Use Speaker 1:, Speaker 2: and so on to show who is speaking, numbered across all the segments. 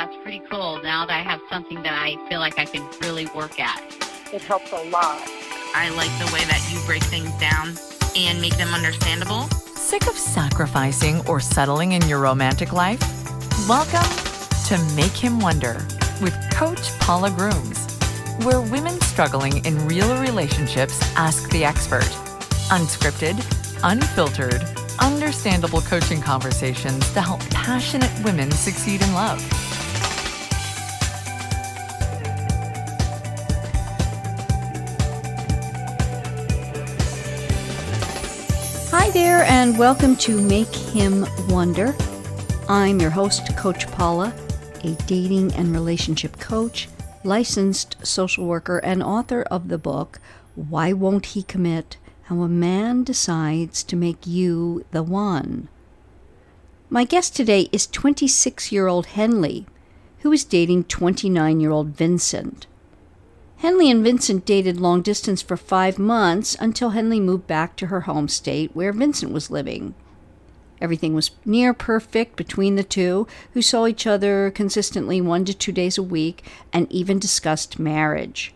Speaker 1: that's pretty cool. Now that I have something that I feel like I can really work at.
Speaker 2: It helps a lot.
Speaker 3: I like the way that you break things down and make them understandable.
Speaker 4: Sick of sacrificing or settling in your romantic life? Welcome to Make Him Wonder with Coach Paula Grooms, where women struggling in real relationships ask the expert. Unscripted, unfiltered, understandable coaching conversations to help passionate women succeed in love.
Speaker 5: Hi there, and welcome to Make Him Wonder. I'm your host, Coach Paula, a dating and relationship coach, licensed social worker, and author of the book, Why Won't He Commit? How a Man Decides to Make You the One. My guest today is 26-year-old Henley, who is dating 29-year-old Vincent. Henley and Vincent dated long distance for 5 months until Henley moved back to her home state where Vincent was living. Everything was near perfect between the two, who saw each other consistently 1 to 2 days a week and even discussed marriage.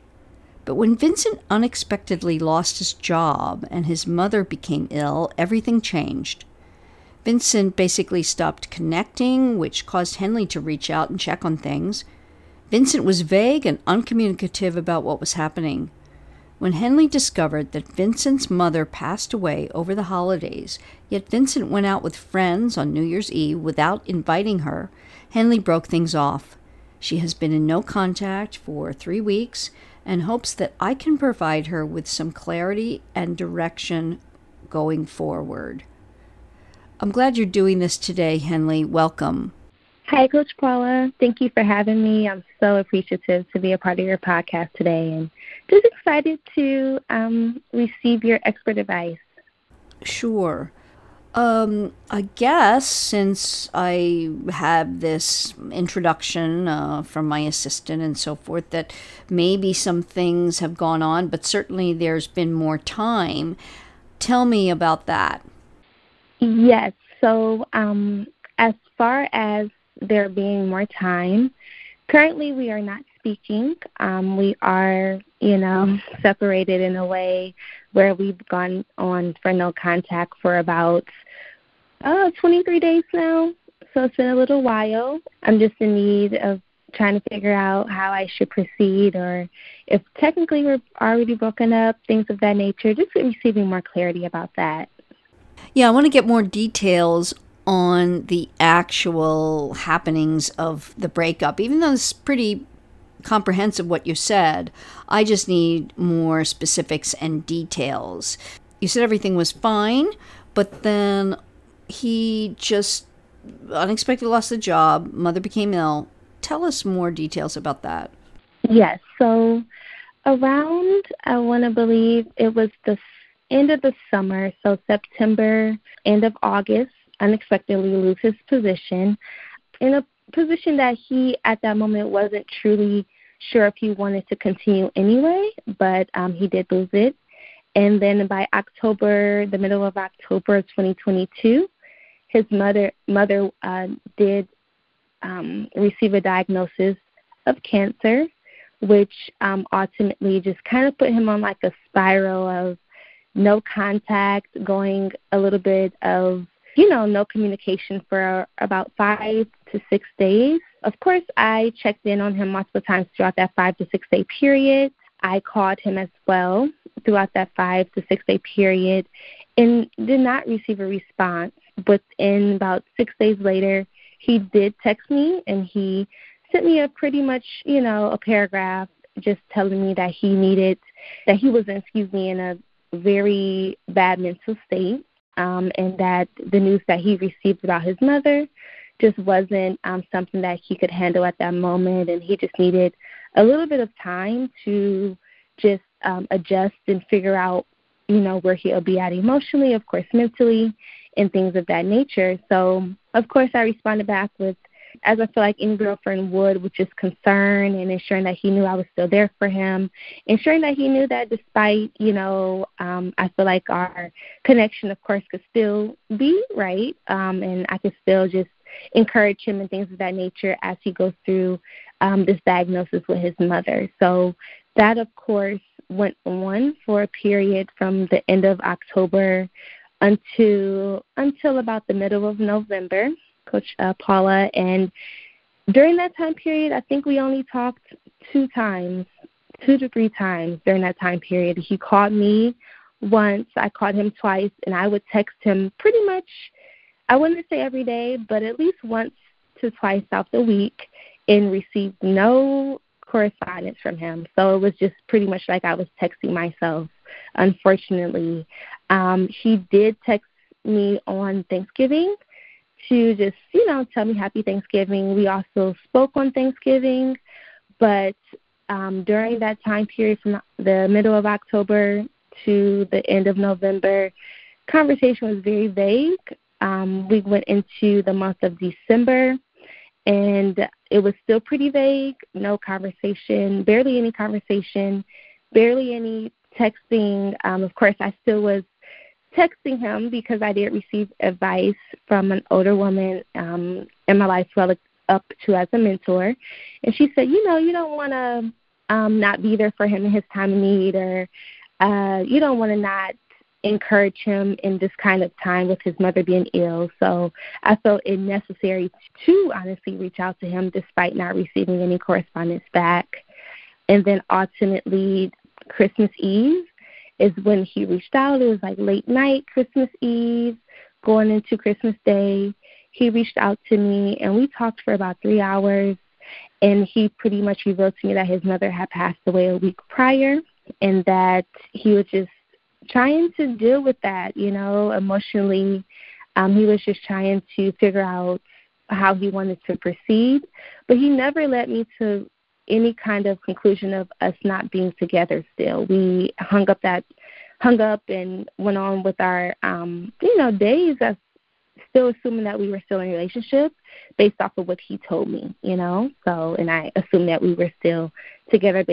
Speaker 5: But when Vincent unexpectedly lost his job and his mother became ill, everything changed. Vincent basically stopped connecting, which caused Henley to reach out and check on things. Vincent was vague and uncommunicative about what was happening. When Henley discovered that Vincent's mother passed away over the holidays, yet Vincent went out with friends on New Year's Eve without inviting her, Henley broke things off. She has been in no contact for 3 weeks and hopes that I can provide her with some clarity and direction going forward. I'm glad you're doing this today, Henley. Welcome.
Speaker 6: Hi, Coach Paula. Thank you for having me. I'm so appreciative to be a part of your podcast today and just excited to receive your expert advice.
Speaker 5: Sure. I guess since I have this introduction from my assistant and so forth, that maybe some things have gone on, but certainly there's been more time. Tell me about that.
Speaker 6: Yes. So as far as there being more time, currently we are not speaking. We are, separated in a way where we've gone on for no contact for about 23 days now. So it's been a little while. I'm just in need of trying to figure out how I should proceed, or if technically we're already broken up, things of that nature, just receiving more clarity about that.
Speaker 5: Yeah, I want to get more details on the actual happenings of the breakup. Even though it's pretty comprehensive what you said, I just need more specifics and details. You said everything was fine, but then he just unexpectedly lost the job, mother became ill. Tell us more details about that.
Speaker 6: Yes, so around, I want to believe it was the end of the summer, so September, end of August, unexpectedly lose his position in a position that he at that moment wasn't truly sure if he wanted to continue anyway, but he did lose it. And then by October, the middle of October of 2022, his mother did receive a diagnosis of cancer, which ultimately just kind of put him on like a spiral of no contact, going a little bit of no communication for about 5 to 6 days. Of course, I checked in on him multiple times throughout that 5 to 6 day period. I called him as well throughout that 5 to 6 day period and did not receive a response. Within about 6 days later, he did text me, and he sent me a pretty much, a paragraph just telling me that he was in a very bad mental state. And that the news that he received about his mother just wasn't something that he could handle at that moment, and he just needed a little bit of time to just adjust and figure out, where he'll be at emotionally, of course, mentally, and things of that nature. So, of course, I responded back with, as I feel like any girlfriend would, with just concern and ensuring that he knew I was still there for him, ensuring that he knew that despite, I feel like our connection, of course, could still be right, and I could still just encourage him and things of that nature as he goes through this diagnosis with his mother. So that, of course, went on for a period from the end of October until about the middle of November, Coach Paula. And during that time period, I think we only talked 2 to 3 times during that time period. He called me once, I called him twice, and I would text him pretty much, I wouldn't say every day, but at least once to twice out the week, and received no correspondence from him. So it was just pretty much like I was texting myself, unfortunately. He did text me on Thanksgiving to just, tell me happy Thanksgiving. We also spoke on Thanksgiving, but during that time period from the middle of October to the end of November, conversation was very vague. We went into the month of December, and it was still pretty vague. No conversation, barely any texting. Of course, I still was texting him because I did receive advice from an older woman in my life who I looked up to as a mentor. And she said, you don't want to not be there for him in his time of need, or you don't want to not encourage him in this kind of time with his mother being ill. So I felt it necessary to honestly reach out to him despite not receiving any correspondence back. And then ultimately, Christmas Eve is when he reached out. It was like late night, Christmas Eve, going into Christmas Day. He reached out to me, and we talked for about 3 hours, and he pretty much revealed to me that his mother had passed away a week prior, and that he was just trying to deal with that, emotionally. He was just trying to figure out how he wanted to proceed, but he never led me to any kind of conclusion of us not being together still. We hung up and went on with our, days, as still assuming that we were still in a relationship based off of what he told me, So, and I assumed that we were still together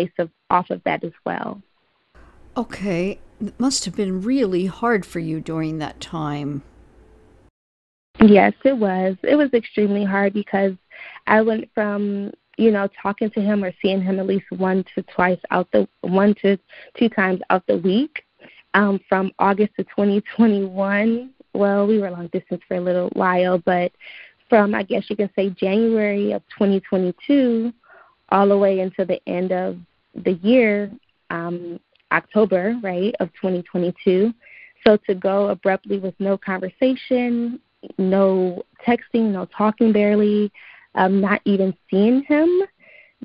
Speaker 6: off of that as well.
Speaker 5: Okay. It must have been really hard for you during that time.
Speaker 6: Yes, it was. It was extremely hard because I went from, talking to him or seeing him at least 1 to 2 times out the week, from August of 2021. Well, we were long distance for a little while, but from, I guess you can say, January of 2022 all the way until the end of the year, October, right, of 2022. So to go abruptly with no conversation, no texting, no talking barely, not even seeing him,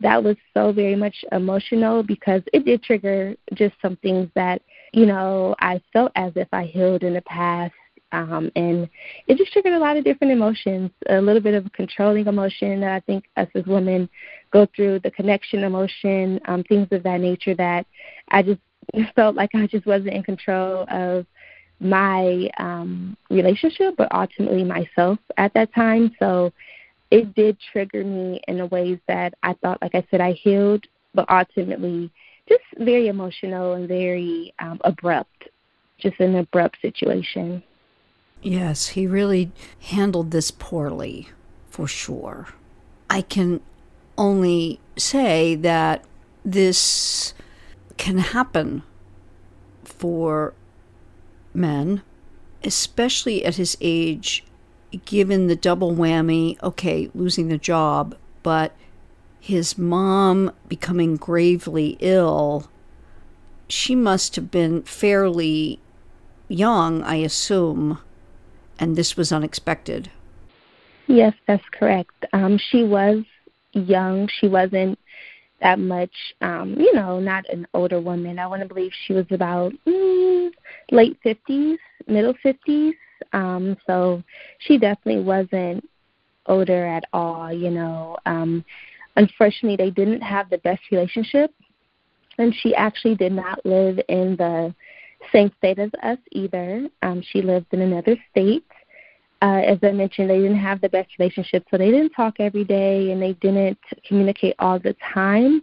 Speaker 6: that was so very much emotional because it did trigger just some things that, I felt as if I healed in the past. And it just triggered a lot of different emotions, a little bit of a controlling emotion that I think us as women go through, the connection emotion, things of that nature that I just felt like I just wasn't in control of my relationship, but ultimately myself at that time. So it did trigger me in the ways that I thought, like I said, I healed, but ultimately just very emotional and very abrupt, just an abrupt situation.
Speaker 5: Yes, he really handled this poorly, for sure. I can only say that this can happen for men, especially at his age, given the double whammy, okay, losing the job, but his mom becoming gravely ill. She must have been fairly young, I assume, and this was unexpected.
Speaker 6: Yes, that's correct. She was young. She wasn't that much, not an older woman. I want to believe she was about late 50s, middle 50s. So she definitely wasn't older at all, Unfortunately, they didn't have the best relationship, and she actually did not live in the same state as us either. She lived in another state. As I mentioned, they didn't have the best relationship, so they didn't talk every day, and they didn't communicate all the time.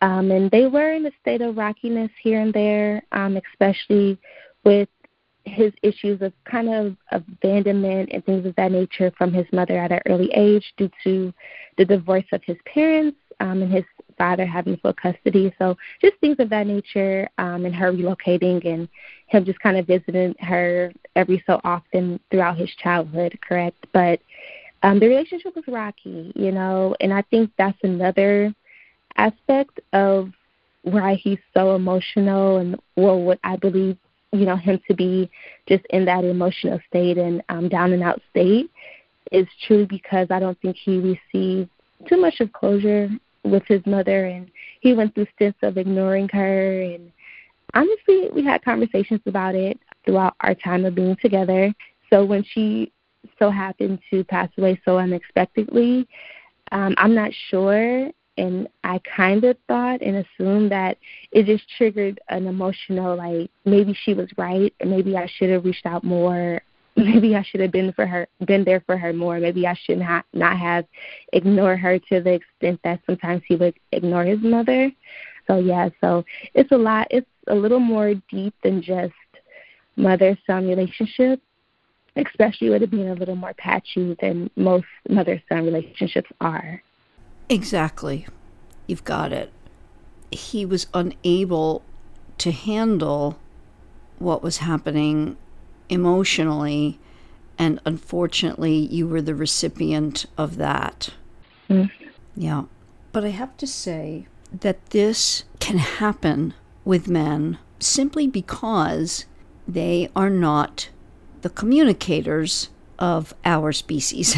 Speaker 6: And they were in a state of rockiness here and there, especially with his issues of kind of abandonment and things of that nature from his mother at an early age due to the divorce of his parents and his father having full custody. So just things of that nature, and her relocating and him just kind of visiting her every so often throughout his childhood, correct? But the relationship was rocky, and I think that's another aspect of why he's so emotional and, well, what I believe, him to be just in that emotional state and down and out state is truly because I don't think he received too much of closure with his mother, and he went through stints of ignoring her. And honestly, we had conversations about it throughout our time of being together. So when she so happened to pass away so unexpectedly, I'm not sure, and I kind of thought and assumed that it just triggered an emotional, like, maybe she was right, and maybe I should have reached out more. Maybe I should have been there for her more. Maybe I should not have ignored her to the extent that sometimes he would ignore his mother. So it's a lot. It's a little more deep than just mother-son relationship, especially with it being a little more patchy than most mother-son relationships are.
Speaker 5: Exactly. You've got it. He was unable to handle what was happening emotionally, and unfortunately, you were the recipient of that.
Speaker 6: Mm.
Speaker 5: Yeah. But I have to say that this can happen with men simply because they are not the communicators of our species.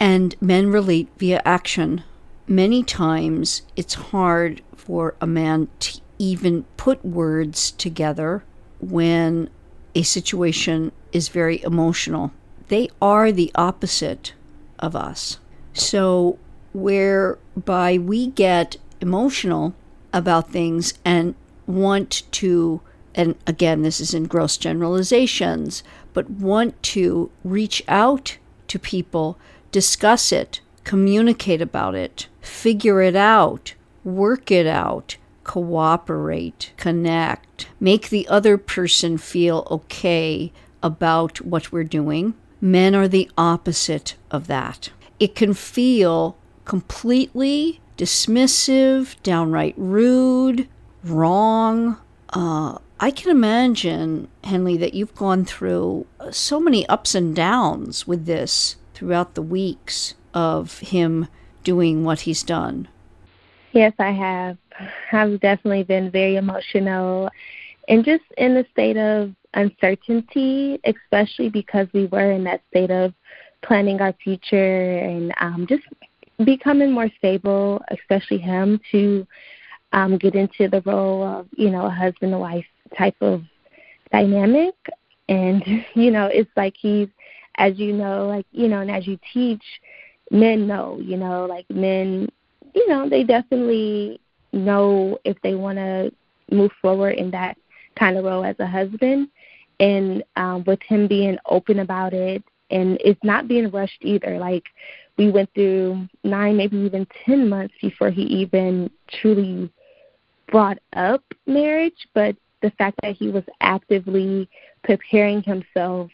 Speaker 5: And men relate via action. Many times it's hard for a man to even put words together when a situation is very emotional. They are the opposite of us. So whereby we get emotional about things and want to, and again, this is in gross generalizations, but want to reach out to people, discuss it, communicate about it, figure it out, work it out, cooperate, connect, make the other person feel okay about what we're doing. Men are the opposite of that. It can feel completely dismissive, downright rude, wrong. I can imagine, Henley, that you've gone through so many ups and downs with this throughout the weeks of him doing what he's done.
Speaker 6: Yes, I have. I've definitely been very emotional and just in a state of uncertainty, especially because we were in that state of planning our future and just becoming more stable, especially him, to get into the role of, a husband and wife type of dynamic. And, it's like he's, as you know, and as you teach, men know, men, they definitely know if they want to move forward in that kind of role as a husband. And with him being open about it, and it's not being rushed either. Like, we went through 9, maybe even 10 months before he even truly brought up marriage, but the fact that he was actively preparing himself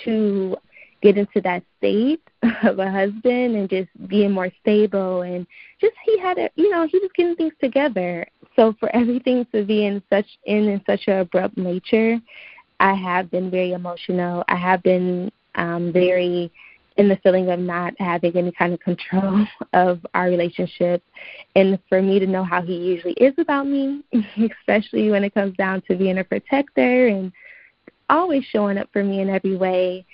Speaker 6: to get into that state of a husband and just being more stable, and just he was getting things together. So for everything to be in such an abrupt nature, I have been very emotional. I have been very in the feeling of not having any kind of control of our relationship. And for me to know how he usually is about me, especially when it comes down to being a protector and always showing up for me in every way,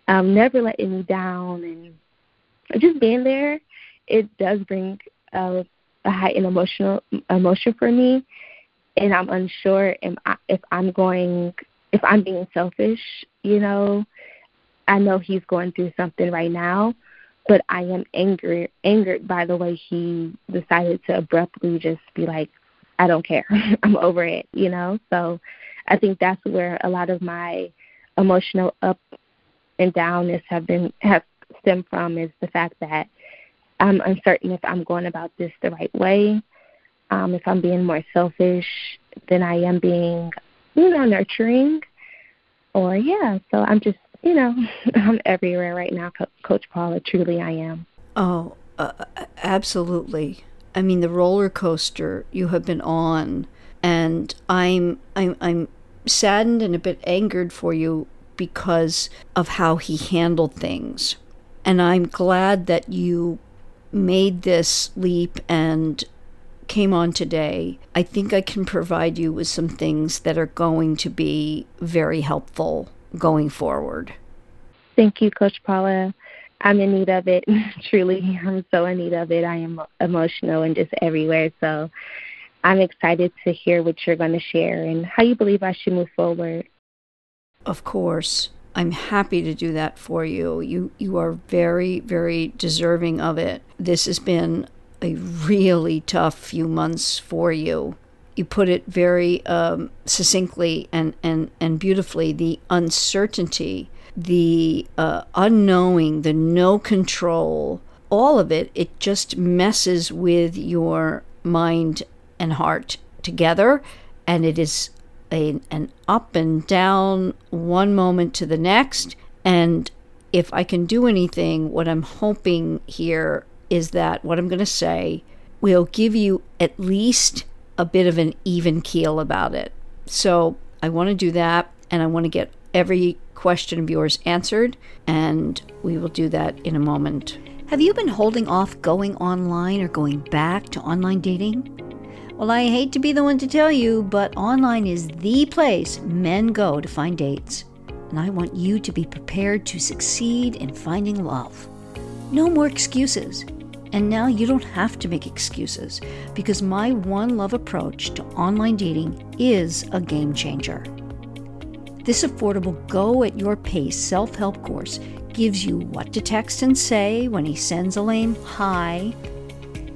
Speaker 6: never letting me down, and just being there, it does bring a heightened emotion for me. And I'm unsure if I'm being selfish, I know he's going through something right now, but I am angered by the way he decided to abruptly just be like, I don't care. I'm over it, So I think that's where a lot of my emotional up and downness have stemmed from, is the fact that I'm uncertain if I'm going about this the right way, if I'm being more selfish than I am being, nurturing. Or, so I'm just, I'm everywhere right now, Coach Paula. Truly, I am.
Speaker 5: Oh, absolutely. I mean, the roller coaster you have been on, and I'm saddened and a bit angered for you because of how he handled things. And I'm glad that you made this leap and came on today. I think I can provide you with some things that are going to be very helpful going forward.
Speaker 6: Thank you, Coach Paula. I'm in need of it. Truly, I'm so in need of it. I am emotional and just everywhere. So I'm excited to hear what you're going to share and how you believe I should move forward.
Speaker 5: Of course. I'm happy to do that for you. You are very, very deserving of it. This has been a really tough few months for you. You put it very succinctly and beautifully. The uncertainty, the unknowing, the no control, all of it, it just messes with your mind and heart together, and it is an up and down one moment to the next. And if I can do anything, what I'm hoping here is that what I'm going to say will give you at least a bit of an even keel about it. So I want to do that, and I want to get every question of yours answered, and we will do that in a moment.
Speaker 2: Have you been holding off going online or going back to online dating? Well, I hate to be the one to tell you, but online is the place men go to find dates. And I want you to be prepared to succeed in finding love. No more excuses. And now you don't have to make excuses, because my one love approach to online dating is a game changer. This affordable go-at-your-pace self-help course gives you what to text and say when he sends a lame hi.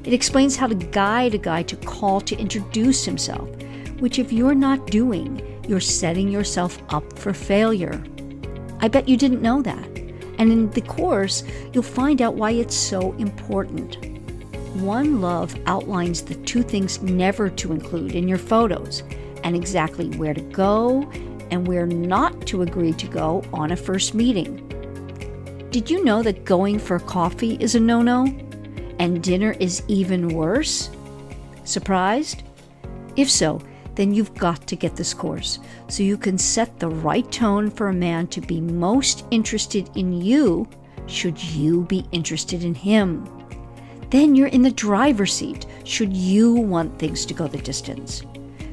Speaker 2: It explains how to guide a guy to call to introduce himself, which if you're not doing, you're setting yourself up for failure. I bet you didn't know that. And in the course, you'll find out why it's so important. One Love outlines the 2 things never to include in your photos, and exactly where to go and where not to agree to go on a first meeting. Did you know that going for coffee is a no-no? And dinner is even worse? Surprised? If so, then you've got to get this course so you can set the right tone for a man to be most interested in you should you be interested in him. Then you're in the driver's seat should you want things to go the distance.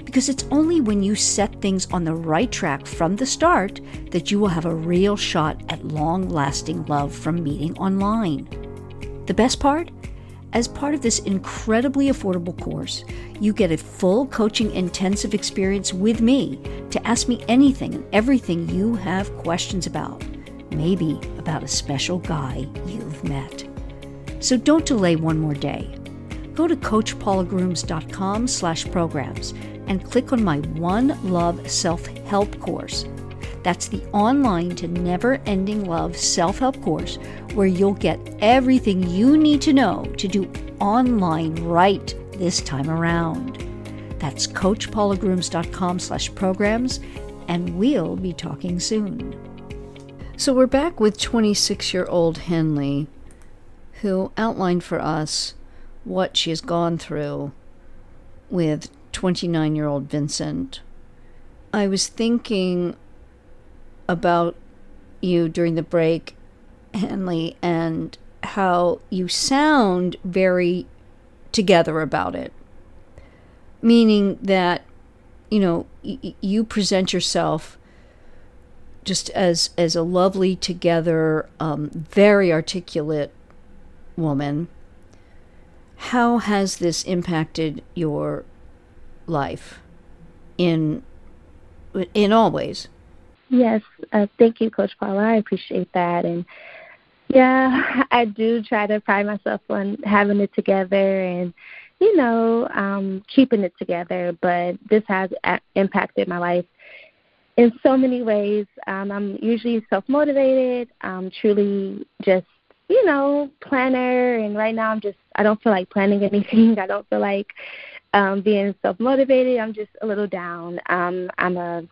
Speaker 2: Because it's only when you set things on the right track from the start that you will have a real shot at long-lasting love from meeting online. The best part? As part of this incredibly affordable course, you get a full coaching intensive experience with me to ask me anything and everything you have questions about, maybe about a special guy you've met. So don't delay one more day. Go to CoachPaulagrooms.com/programs and click on my One Love Self-Help course. That's the online to never-ending love self-help course where you'll get everything you need to know to do online right this time around. That's CoachPaulagrooms.com/programs, and we'll be talking soon.
Speaker 5: So we're back with 26-year-old Henley, who outlined for us what she has gone through with 29-year-old Vincent. I was thinking about you during the break, Henley, and how you sound very together about it. Meaning that, you present yourself just as a lovely, together, very articulate woman. How has this impacted your life in all ways?
Speaker 6: Yes, thank you, Coach Paula. I appreciate that. And yeah, I do try to pride myself on having it together and, keeping it together. But this has impacted my life in so many ways. I'm usually self-motivated. I'm truly just, planner. And right now I don't feel like planning anything. I don't feel like being self-motivated. I'm just a little down. I'm a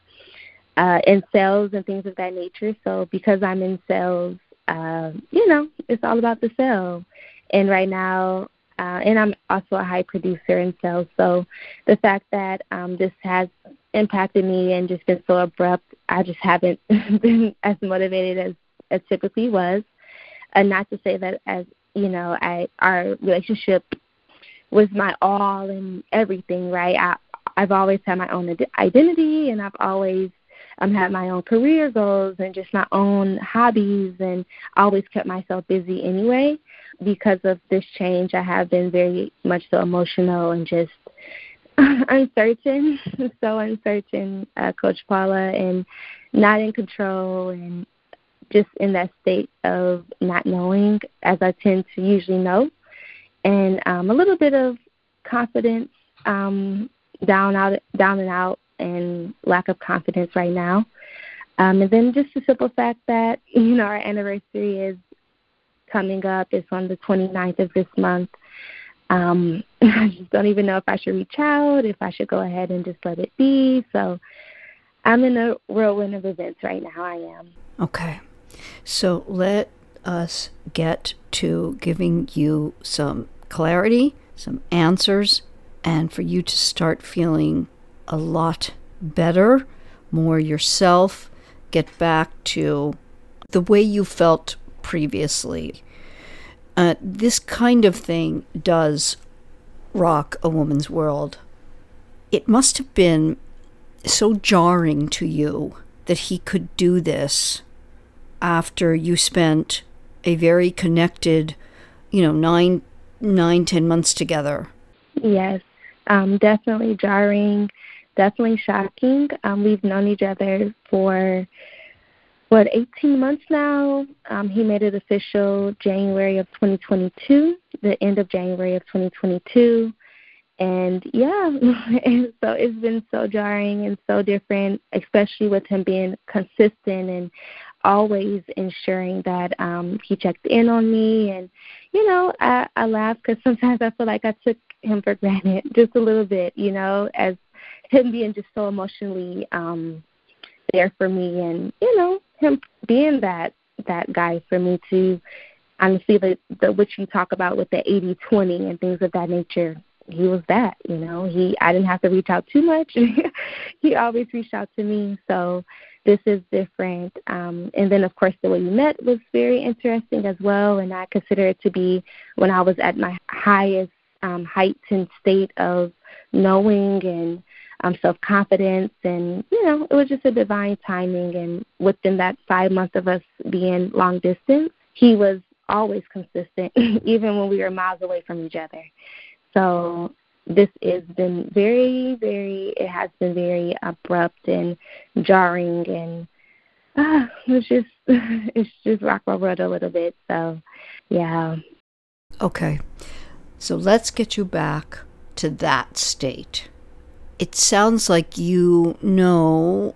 Speaker 6: in sales and things of that nature. So because I'm in sales, it's all about the sale. And right now, and I'm also a high producer in sales. So the fact that this has impacted me and just been so abrupt, I just haven't been as motivated as typically was. And not to say that our relationship was my all and everything, right? I've always had my own identity, and I've always had my own career goals and just my own hobbies, and always kept myself busy anyway. Because of this change, I have been very much so emotional and just uncertain, so uncertain, Coach Paula, and not in control, and just in that state of not knowing, as I tend to usually know, and a little bit of confidence, down and out, and lack of confidence right now. And then just the simple fact that, our anniversary is coming up. It's on the 29th of this month. I just don't even know if I should reach out, if I should go ahead and just let it be. So I'm in a whirlwind of events right now. I am.
Speaker 2: Okay. So let us get to giving you some clarity, some answers, and for you to start feeling a lot better, more yourself, get back to the way you felt previously. This kind of thing does rock a woman's world. It must have been so jarring to you that he could do this after you spent a very connected, 9, 10 months together.
Speaker 6: Yes, definitely jarring, definitely shocking. We've known each other for 18 months now. He made it official January of 2022, the end of January of 2022. And and so it's been so jarring and so different, especially with him being consistent and always ensuring that he checked in on me. And, I laugh because sometimes I feel like I took him for granted just a little bit, as him being just so emotionally there for me, and, him being that guy for me to honestly, the which you talk about with the 80-20 and things of that nature. He was that, I didn't have to reach out too much. He always reached out to me. So this is different. And then, of course, the way we met was very interesting as well. And I consider it to be when I was at my highest heightened state of knowing and self-confidence. And, it was just a divine timing. And within that 5 months of us being long distance, he was always consistent, even when we were miles away from each other. So this has been it has been very abrupt and jarring, and it's just rocked my world a little bit. So, yeah.
Speaker 2: Okay. So let's get you back to that state. It sounds like you know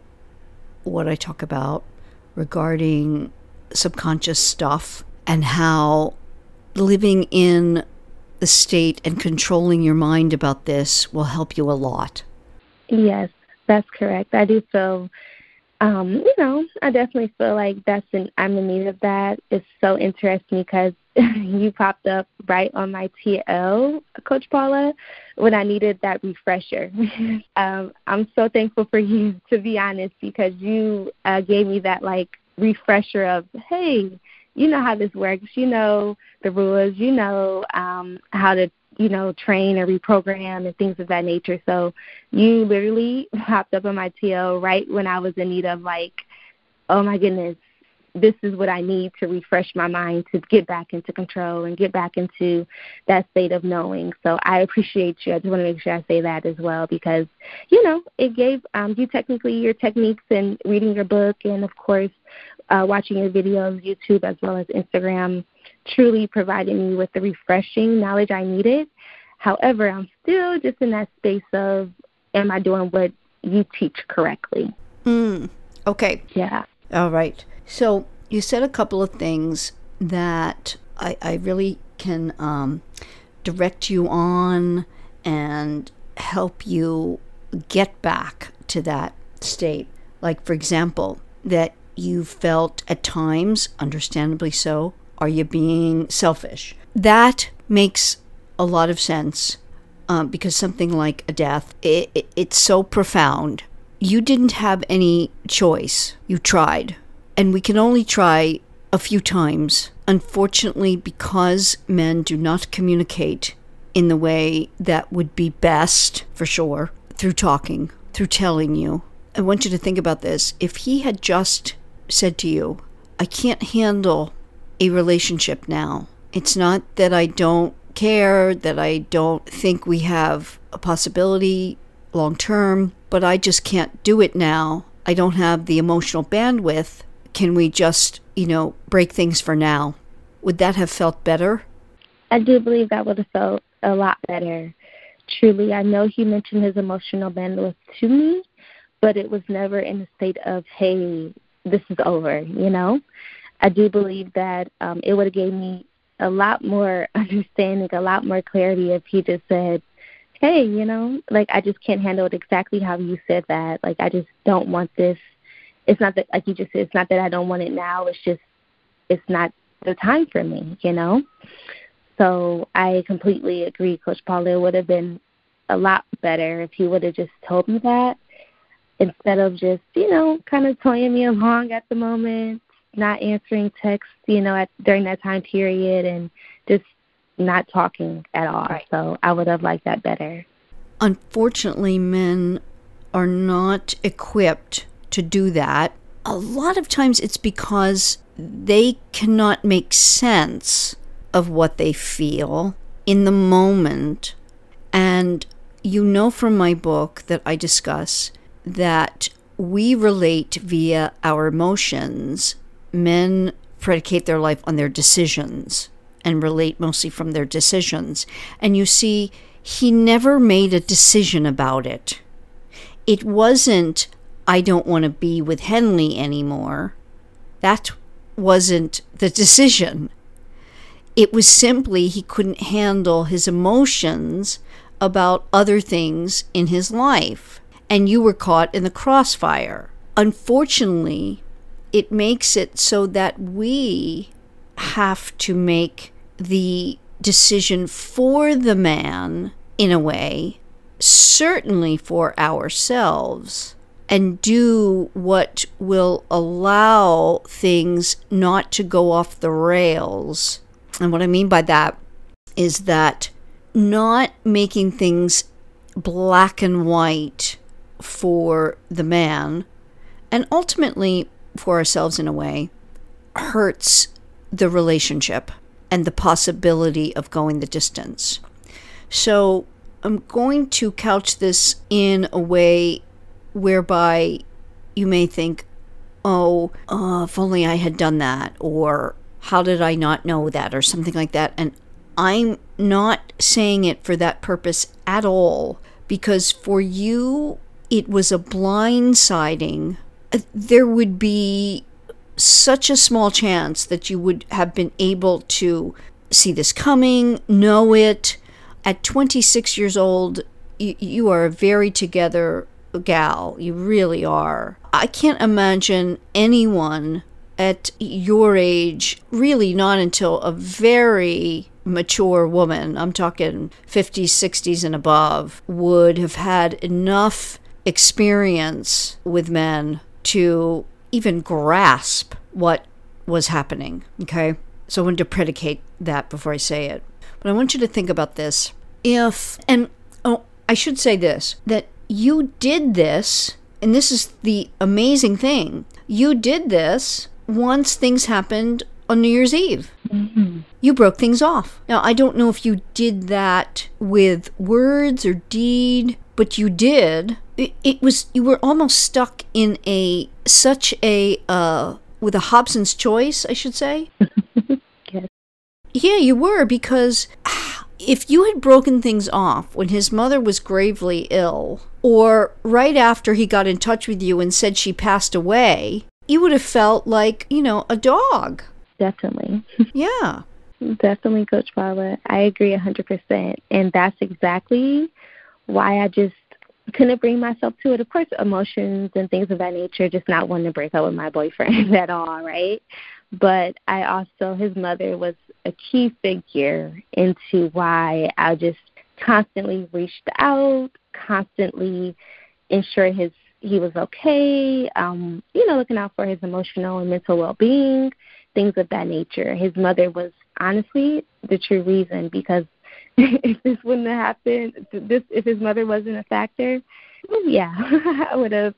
Speaker 2: what I talk about regarding subconscious stuff and how living in the state and controlling your mind about this will help you a lot.
Speaker 6: Yes, that's correct. I do feel, I definitely feel like I'm in need of that. It's so interesting because you popped up right on my TL, Coach Paula, when I needed that refresher. I'm so thankful for you, to be honest, because you gave me that refresher of, hey, you know how this works, the rules, how to, train or reprogram and things of that nature. So you literally popped up on my TL right when I was in need of oh my goodness, this is what I need to refresh my mind to get back into control and get back into that state of knowing. So I appreciate you. I just want to make sure I say that as well because, it gave you technically your techniques and reading your book and, of course, watching your videos, YouTube, as well as Instagram, truly provided me with the refreshing knowledge I needed. However, I'm still just in that space of, am I doing what you teach correctly?
Speaker 2: Okay.
Speaker 6: Yeah.
Speaker 2: All right. So you said a couple of things that I really can direct you on and help you get back to that state. Like, for example, that you felt at times, understandably so, are you being selfish? That makes a lot of sense because something like a death, it's so profound. You didn't have any choice. You tried. And we can only try a few times. Unfortunately, because men do not communicate in the way that would be best, for sure, through talking, through telling you. I want you to think about this. If he had just said to you, I can't handle a relationship now. It's not that I don't care, that I don't think we have a possibility long term, but I just can't do it now. I don't have the emotional bandwidth. Can we just, break things for now? Would that have felt better?
Speaker 6: I do believe that would have felt a lot better. Truly, I know he mentioned his emotional bandwidth to me, but it was never in a state of, hey, this is over, I do believe that it would have gave me a lot more understanding, a lot more clarity if he just said, hey, I just can't handle it exactly how you said that. I just don't want this. It's not that, like you just said, it's not that I don't want it now. It's just, it's not the time for me, So I completely agree, Coach Paula. It would have been a lot better if he would have just told me that instead of just, kind of toying me along at the moment, not answering texts, during that time period and just not talking at all. Right. So I would have liked that better.
Speaker 2: Unfortunately, men are not equipped to do that. A lot of times it's because they cannot make sense of what they feel in the moment. And from my book that I discuss that we relate via our emotions. Men predicate their life on their decisions and relate mostly from their decisions. And you see, he never made a decision about it. It wasn't, I don't want to be with Henley anymore. That wasn't the decision. It was simply he couldn't handle his emotions about other things in his life. And you were caught in the crossfire. Unfortunately, it makes it so that we have to make the decision for the man, in a way, certainly for ourselves, and do what will allow things not to go off the rails. And what I mean by that is that not making things black and white for the man, and ultimately for ourselves in a way, hurts the relationship and the possibility of going the distance. So I'm going to couch this in a way whereby you may think, if only I had done that, or how did I not know that, or something like that. And I'm not saying it for that purpose at all, because for you, it was a blindsiding. There would be such a small chance that you would have been able to see this coming, know it. At 26 years old, you are a very together gal. You really are. I can't imagine anyone at your age, really not until a very mature woman, I'm talking 50s, 60s and above, would have had enough experience with men to even grasp what was happening, okay? So I wanted to predicate that before I say it. But I want you to think about this. I should say this, that you did this, and this is the amazing thing, you did this once things happened on New Year's Eve. Mm-hmm. You broke things off. Now, I don't know if you did that with words or deed, but you did. You were almost stuck in with a Hobson's choice, I should say.
Speaker 6: Yes.
Speaker 2: Yeah, you were, because if you had broken things off when his mother was gravely ill, or right after he got in touch with you and said she passed away, you would have felt like, a dog.
Speaker 6: Definitely.
Speaker 2: Yeah.
Speaker 6: Definitely, Coach Paula. I agree 100%. And that's exactly why I just couldn't bring myself to it. Of course, emotions and things of that nature, just not wanting to break up with my boyfriend at all, right? But I also, his mother was a key figure into why I just constantly reached out, constantly ensured he was okay, looking out for his emotional and mental well-being, things of that nature. His mother was honestly the true reason, because if this wouldn't have happened, if his mother wasn't a factor, yeah, I would have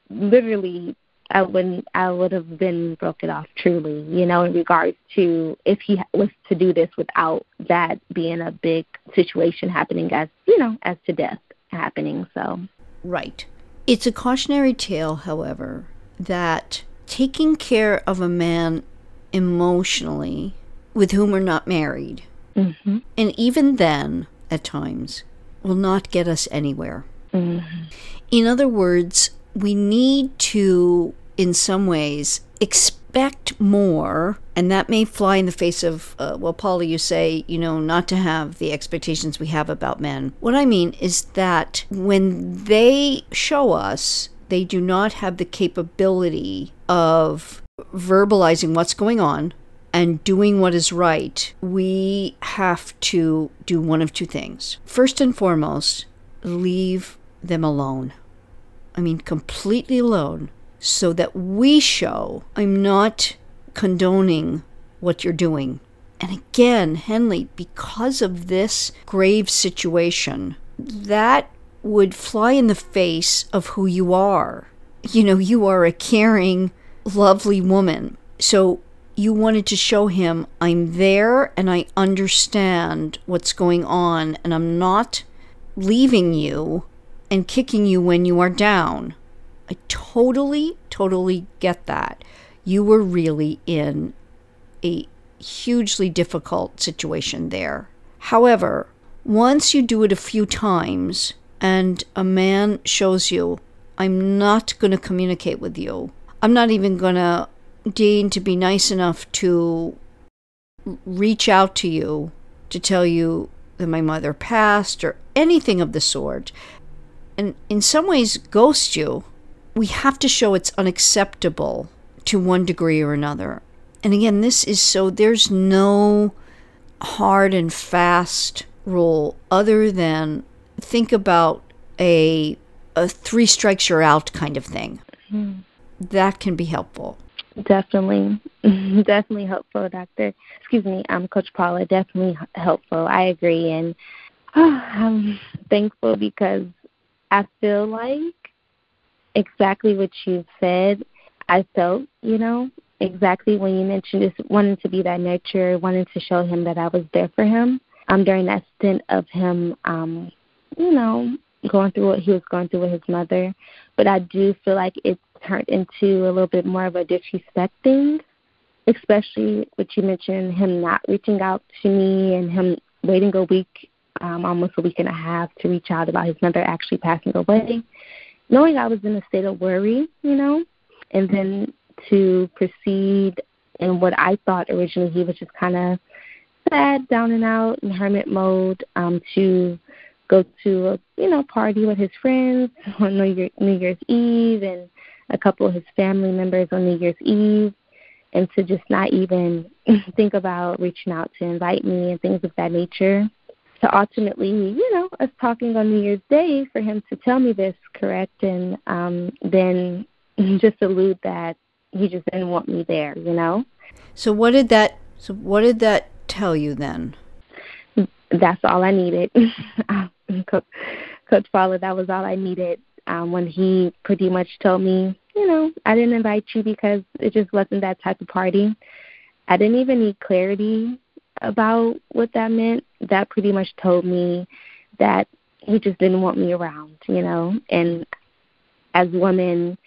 Speaker 6: literally, I would have been broken off truly, in regards to if he was to do this without that being a big situation happening as to death happening. So,
Speaker 2: right. It's a cautionary tale, however, that taking care of a man emotionally with whom we're not married, mm-hmm. and even then, at times, will not get us anywhere. Mm-hmm. In other words, we need to, in some ways, expect more, and that may fly in the face of, Paula, you say, not to have the expectations we have about men. What I mean is that when they show us, they do not have the capability of verbalizing what's going on and doing what is right. We have to do one of two things. First and foremost, leave them alone. I mean, completely alone, so that we show, I'm not condoning what you're doing. And again, Henley, because of this grave situation, that would fly in the face of who you are. You are a caring, lovely woman. So you wanted to show him, I'm there and I understand what's going on, and I'm not leaving you and kicking you when you are down. I totally get that. You were really in a hugely difficult situation there. However, once you do it a few times and a man shows you, I'm not going to communicate with you, I'm not even going to deign to be nice enough to reach out to you to tell you that my mother passed or anything of the sort, and in some ways ghost you, we have to show it's unacceptable to one degree or another. And again, this is so there's no hard and fast rule other than think about a 3 strikes you're out kind of thing. Mm. That can be helpful.
Speaker 6: Definitely helpful, Doctor. Coach Paula. Definitely helpful. I agree, and I'm thankful because I feel like exactly what you said. I felt, exactly when you mentioned just wanting to be that nurturer, wanting to show him that I was there for him. During that stint of him, going through what he was going through with his mother, but I do feel like it turned into a little bit more of a disrespect thing, especially what you mentioned, him not reaching out to me and him waiting a week, almost a week and a half to reach out about his mother actually passing away, knowing I was in a state of worry, and then to proceed in what I thought originally he was just kind of sad, down and out, in hermit mode, to go to a party with his friends on New Year's Eve and a couple of his family members on New Year's Eve, and to just not even think about reaching out to invite me and things of that nature, to ultimately, us talking on New Year's Day for him to tell me this, correct, and then just allude that he just didn't want me there,
Speaker 2: So what did that tell you then?
Speaker 6: That's all I needed. Coach Paula, that was all I needed when he pretty much told me, I didn't invite you because it just wasn't that type of party. I didn't even need clarity about what that meant. That pretty much told me that he just didn't want me around, and as women,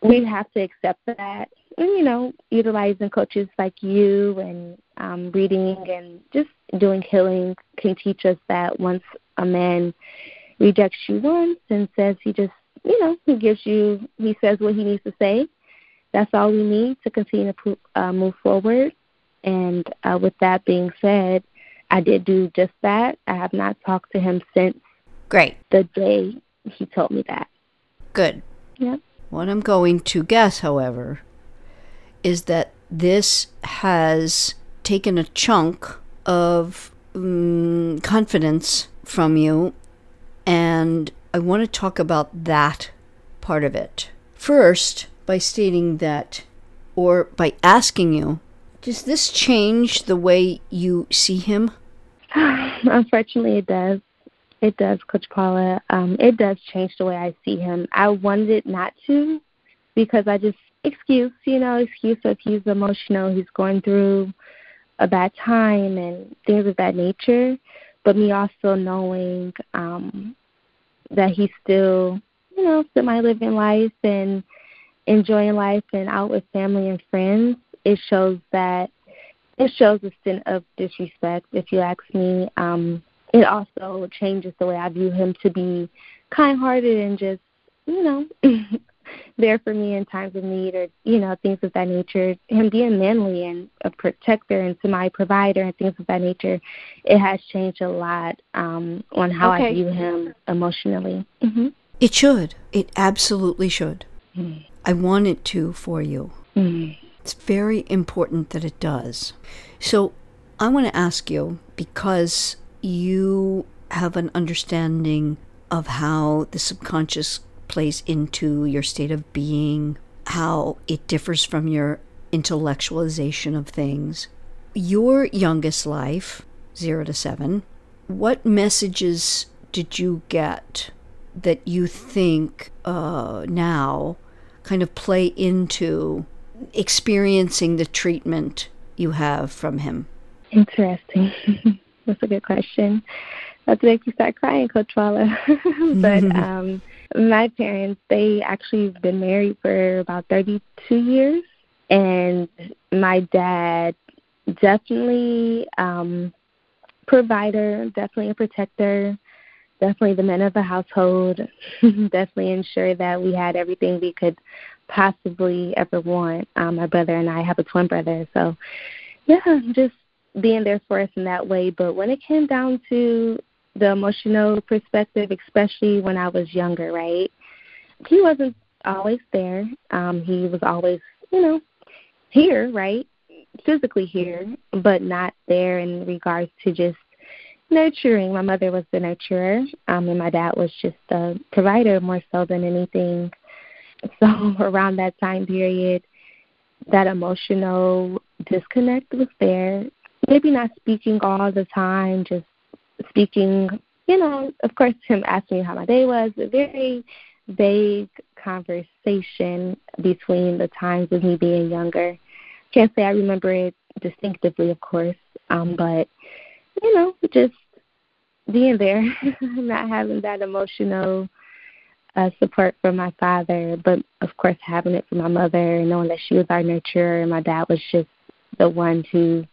Speaker 6: we have to accept that, and, utilizing coaches like you and reading and just doing healing can teach us that once a man rejects you once and says he just, he says what he needs to say, that's all we need to continue to move forward. And with that being said, I did do just that. I have not talked to him since
Speaker 2: Great.
Speaker 6: the day he told me that.
Speaker 2: Good.
Speaker 6: Yep.
Speaker 2: What I'm going to guess, however, is that this has taken a chunk of confidence from you, and I want to talk about that part of it. First, by stating that, or by asking you, does this change the way you see him?
Speaker 6: Unfortunately, it does. It does, Coach Paula. It does change the way I see him. I wanted it not to, because I just excuse if he's emotional, he's going through a bad time and things of that nature. But me also knowing that he's still, semi-living life and enjoying life and out with family and friends, it shows a stint of disrespect, if you ask me. It also changes the way I view him to be kind-hearted and just, there for me in times of need, or, things of that nature. Him being manly and a protector and semi-provider and things of that nature, it has changed a lot on how I view him emotionally. Mm-hmm.
Speaker 2: It should. It absolutely should. Mm. I want it to for you. Mm. It's very important that it does. So I want to ask you, because you have an understanding of how the subconscious plays into your state of being, how it differs from your intellectualization of things. Your youngest life, 0 to 7, what messages did you get that you think now kind of play into experiencing the treatment you have from him?
Speaker 6: Interesting. That's a good question. Not to make you start crying, Coach Paula. But my parents, they actually have been married for about 32 years. And my dad, definitely provider, definitely a protector, definitely the man of the household, definitely ensured that we had everything we could possibly ever want. My brother and I have a twin brother. So, yeah, just being there for us in that way. But when it came down to the emotional perspective, especially when I was younger, right, he wasn't always there. He was always, here, right, physically here, but not there in regards to just nurturing. My mother was the nurturer, and my dad was just a provider more so than anything. So around that time period, that emotional disconnect was there. Maybe not speaking all the time, just speaking, of course, him asking me how my day was, a very vague conversation between the times of me being younger. Can't say I remember it distinctively, of course, but, just being there, not having that emotional support from my father, but, of course, having it from my mother, knowing that she was our nurturer, and my dad was just the one who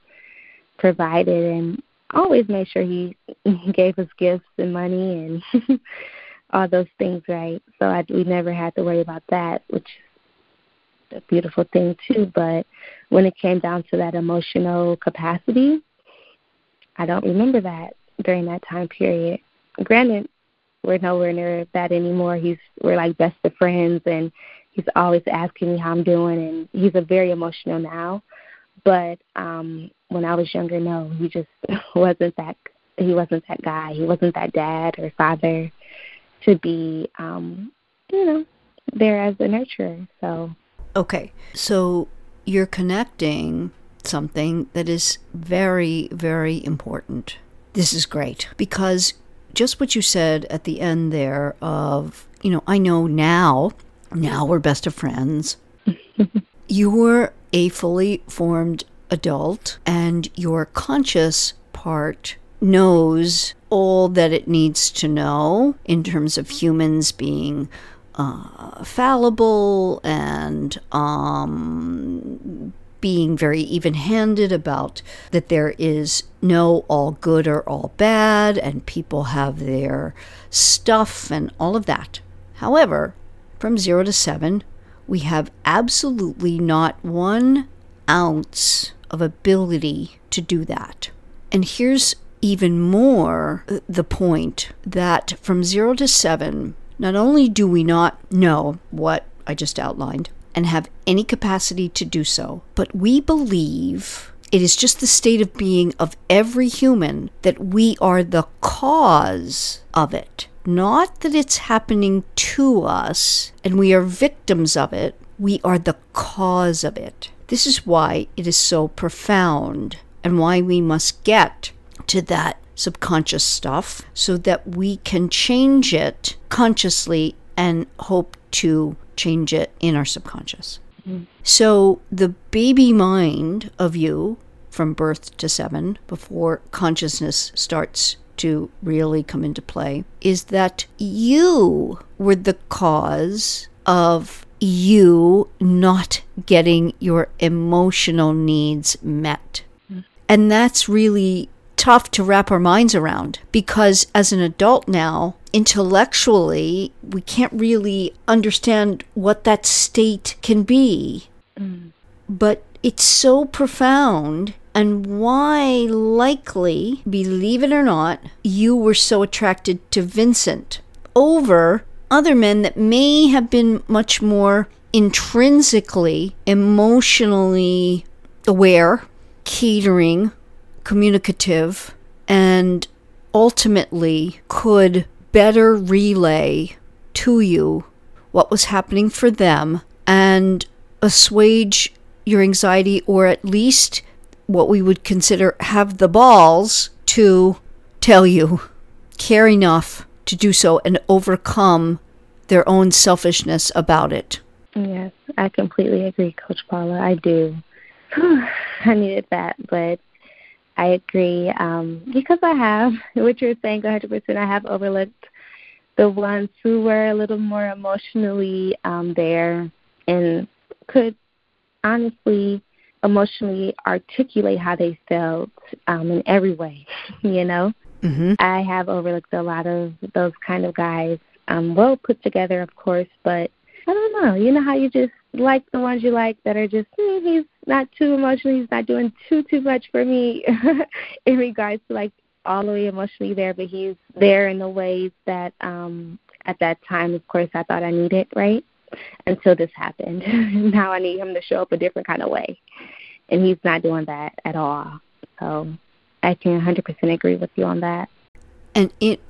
Speaker 6: provided and always made sure he gave us gifts and money and all those things, right? So we never had to worry about that, which is a beautiful thing too. But when it came down to that emotional capacity, I don't remember that during that time period. Granted, we're nowhere near that anymore. We're like best of friends, and he's always asking me how I'm doing, and he's a very emotional now. But when I was younger, no, he just wasn't that. He wasn't that guy. He wasn't that dad or father to be, there as a nurturer. So,
Speaker 2: okay, so you're connecting something that is very, very important. This is great, because just what you said at the end there of, I know now we're best of friends. You're a fully formed adult, and your conscious part knows all that it needs to know in terms of humans being fallible and being very even-handed about that there is no all good or all bad, and people have their stuff and all of that. However, from 0 to 7, we have absolutely not 1 ounce of ability to do that. And here's even more the point, that from 0 to 7, Not only do we not know what I just outlined and have any capacity to do so, but we believe it is just the state of being of every human that we are the cause of it. Not that it's happening to us and we are victims of it. We are the cause of it. This is why it is so profound and why we must get to that subconscious stuff so that we can change it consciously and hope to change it in our subconscious. Mm-hmm. So the baby mind of you from birth to 7, before consciousness starts to really come into play, is that you were the cause of you not getting your emotional needs met. Mm-hmm. And that's really tough to wrap our minds around, because as an adult now, intellectually, we can't really understand what that state can be. Mm. But it's so profound, and why likely, believe it or not, you were so attracted to Vincent over other men that may have been much more intrinsically, emotionally aware, catering, communicative, and ultimately could better relay to you what was happening for them and assuage your anxiety, or at least what we would consider have the balls to tell you, care enough to do so and overcome their own selfishness about it.
Speaker 6: Yes, I completely agree, Coach Paula. I do. I needed that, but I agree, because I have, what you're saying, 100%, I have overlooked the ones who were a little more emotionally there and could honestly emotionally articulate how they felt in every way, you know. Mm-hmm. I have overlooked a lot of those kind of guys, well put together, of course, but I don't know. You know how you just like the ones you like that are just, he's not too emotional, he's not doing too much for me in regards to like all the way emotionally there, but he's there in the ways that at that time, of course, I thought I needed, right? Until this happened. Now I need him to show up a different kind of way, and he's not doing that at all. So I can 100% agree with you on that.
Speaker 2: And it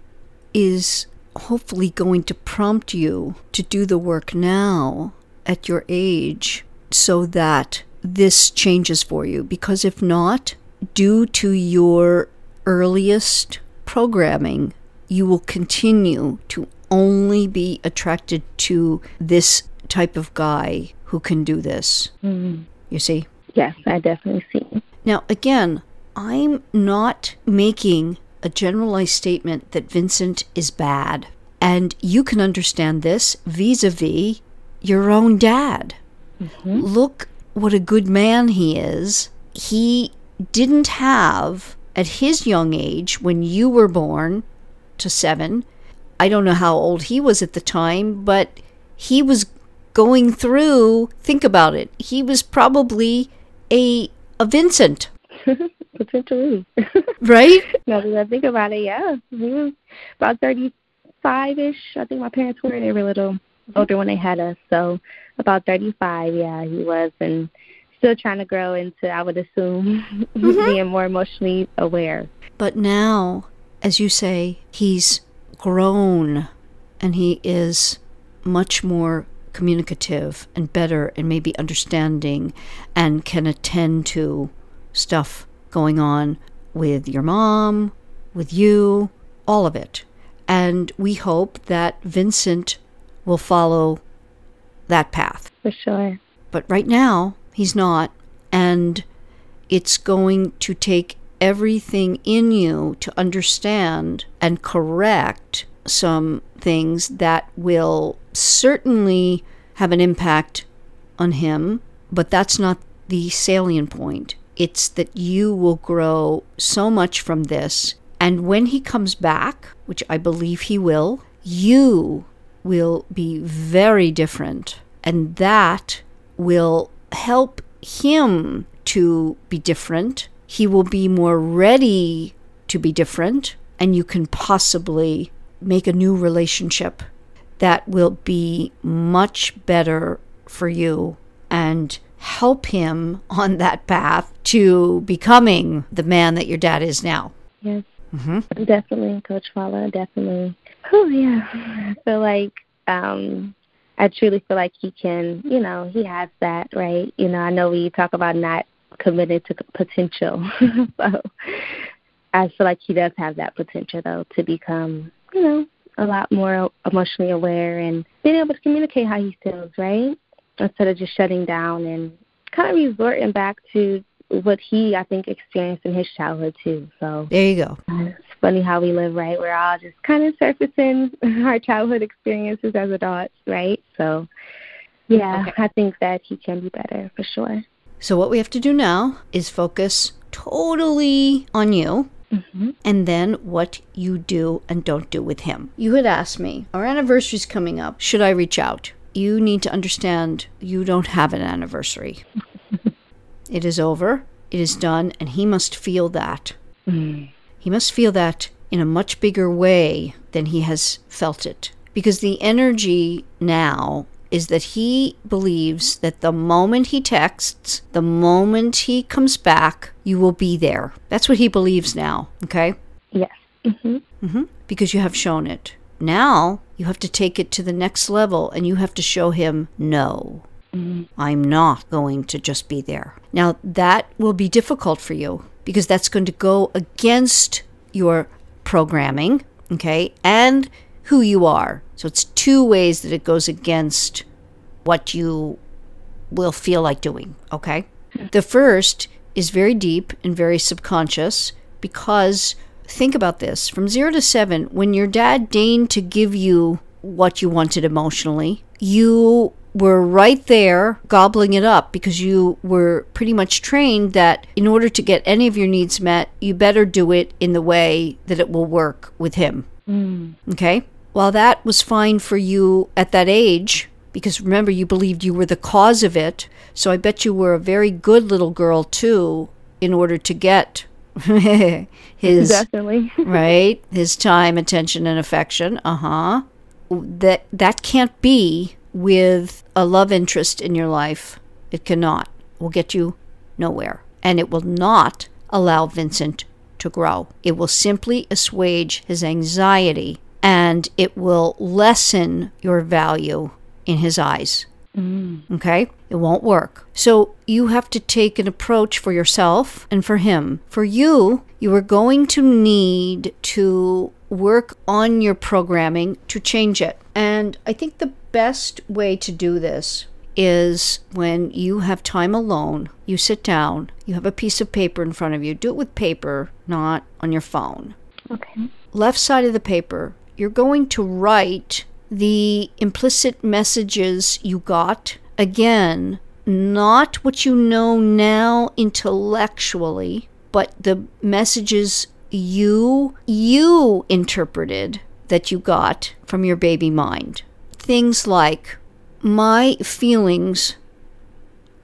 Speaker 2: is hopefully going to prompt you to do the work now at your age so that this changes for you. Because if not, due to your earliest programming, you will continue to only be attracted to this type of guy who can do this. Mm-hmm. You see?
Speaker 6: Yes, I definitely see.
Speaker 2: Now, again, I'm not making a generalized statement that Vincent is bad. And you can understand this vis-a-vis your own dad. Mm-hmm. Look what a good man he is. He didn't have, at his young age, when you were born to 7, I don't know how old he was at the time, but he was going through, think about it, he was probably a Vincent.
Speaker 6: Potentially.
Speaker 2: Right?
Speaker 6: Now that I think about it, yeah. He was about 35-ish. I think my parents were. They were a little older when they had us. So about 35, yeah, he was. And still trying to grow into, I would assume, being more emotionally aware.
Speaker 2: But now, as you say, he's grown and he is much more communicative and better and maybe understanding and can attend to stuff going on with your mom, with you, all of it. And we hope that Vincent will follow that path.
Speaker 6: For sure.
Speaker 2: But right now, he's not. And it's going to take everything in you to understand and correct some things that will certainly have an impact on him. But that's not the salient point. It's that you will grow so much from this. And when he comes back, which I believe he will, you will be very different. And that will help him to be different. He will be more ready to be different. And you can possibly make a new relationship that will be much better for you and help him on that path to becoming the man that your dad is now.
Speaker 6: Yes. Definitely, Coach Paula, definitely. Oh, yeah. I feel like, I truly feel like he can, he has that, right? I know we talk about not committed to potential. So I feel like he does have that potential, though, to become, a lot more emotionally aware and being able to communicate how he feels, right? Instead of just shutting down and kind of resorting back to what he, I think, experienced in his childhood, too. So
Speaker 2: there you go.
Speaker 6: It's funny how we live, right? We're all just kind of surfacing our childhood experiences as adults, right? So, yeah, okay. I think that he can be better for sure.
Speaker 2: So what we have to do now is focus totally on you. And then what you do and don't do with him. You had asked me, our anniversary's coming up. Should I reach out? You need to understand you don't have an anniversary. It is over. It is done. And he must feel that. He must feel that in a much bigger way than he has felt it. Because the energy now is that he believes that the moment he texts, the moment he comes back, you will be there. That's what he believes now, okay?
Speaker 6: Yes.
Speaker 2: Because you have shown it. Now, you have to take it to the next level, and you have to show him, no, I'm not going to just be there. Now, that will be difficult for you, because that's going to go against your programming, okay, and who you are. So it's two ways that it goes against what you will feel like doing, okay? The first is very deep and very subconscious because, think about this, from 0 to 7, when your dad deigned to give you what you wanted emotionally, you were right there gobbling it up because you were pretty much trained that in order to get any of your needs met, you better do it in the way that it will work with him, okay? While that was fine for you at that age, because remember, you believed you were the cause of it, so I bet you were a very good little girl, too, in order to get his...
Speaker 6: Definitely.
Speaker 2: Right? His time, attention, and affection. That can't be with a love interest in your life. It cannot. It will get you nowhere. And it will not allow Vincent to grow. It will simply assuage his anxiety, and it will lessen your value in his eyes. Okay? It won't work. So you have to take an approach for yourself and for him. For you, you are going to need to work on your programming to change it. And I think the best way to do this is when you have time alone, you sit down, you have a piece of paper in front of you. Do it with paper, not on your phone.
Speaker 6: Okay.
Speaker 2: Left side of the paper, you're going to write the implicit messages you got. Again, not what you know now intellectually, but the messages you interpreted that you got from your baby mind. Things like, my feelings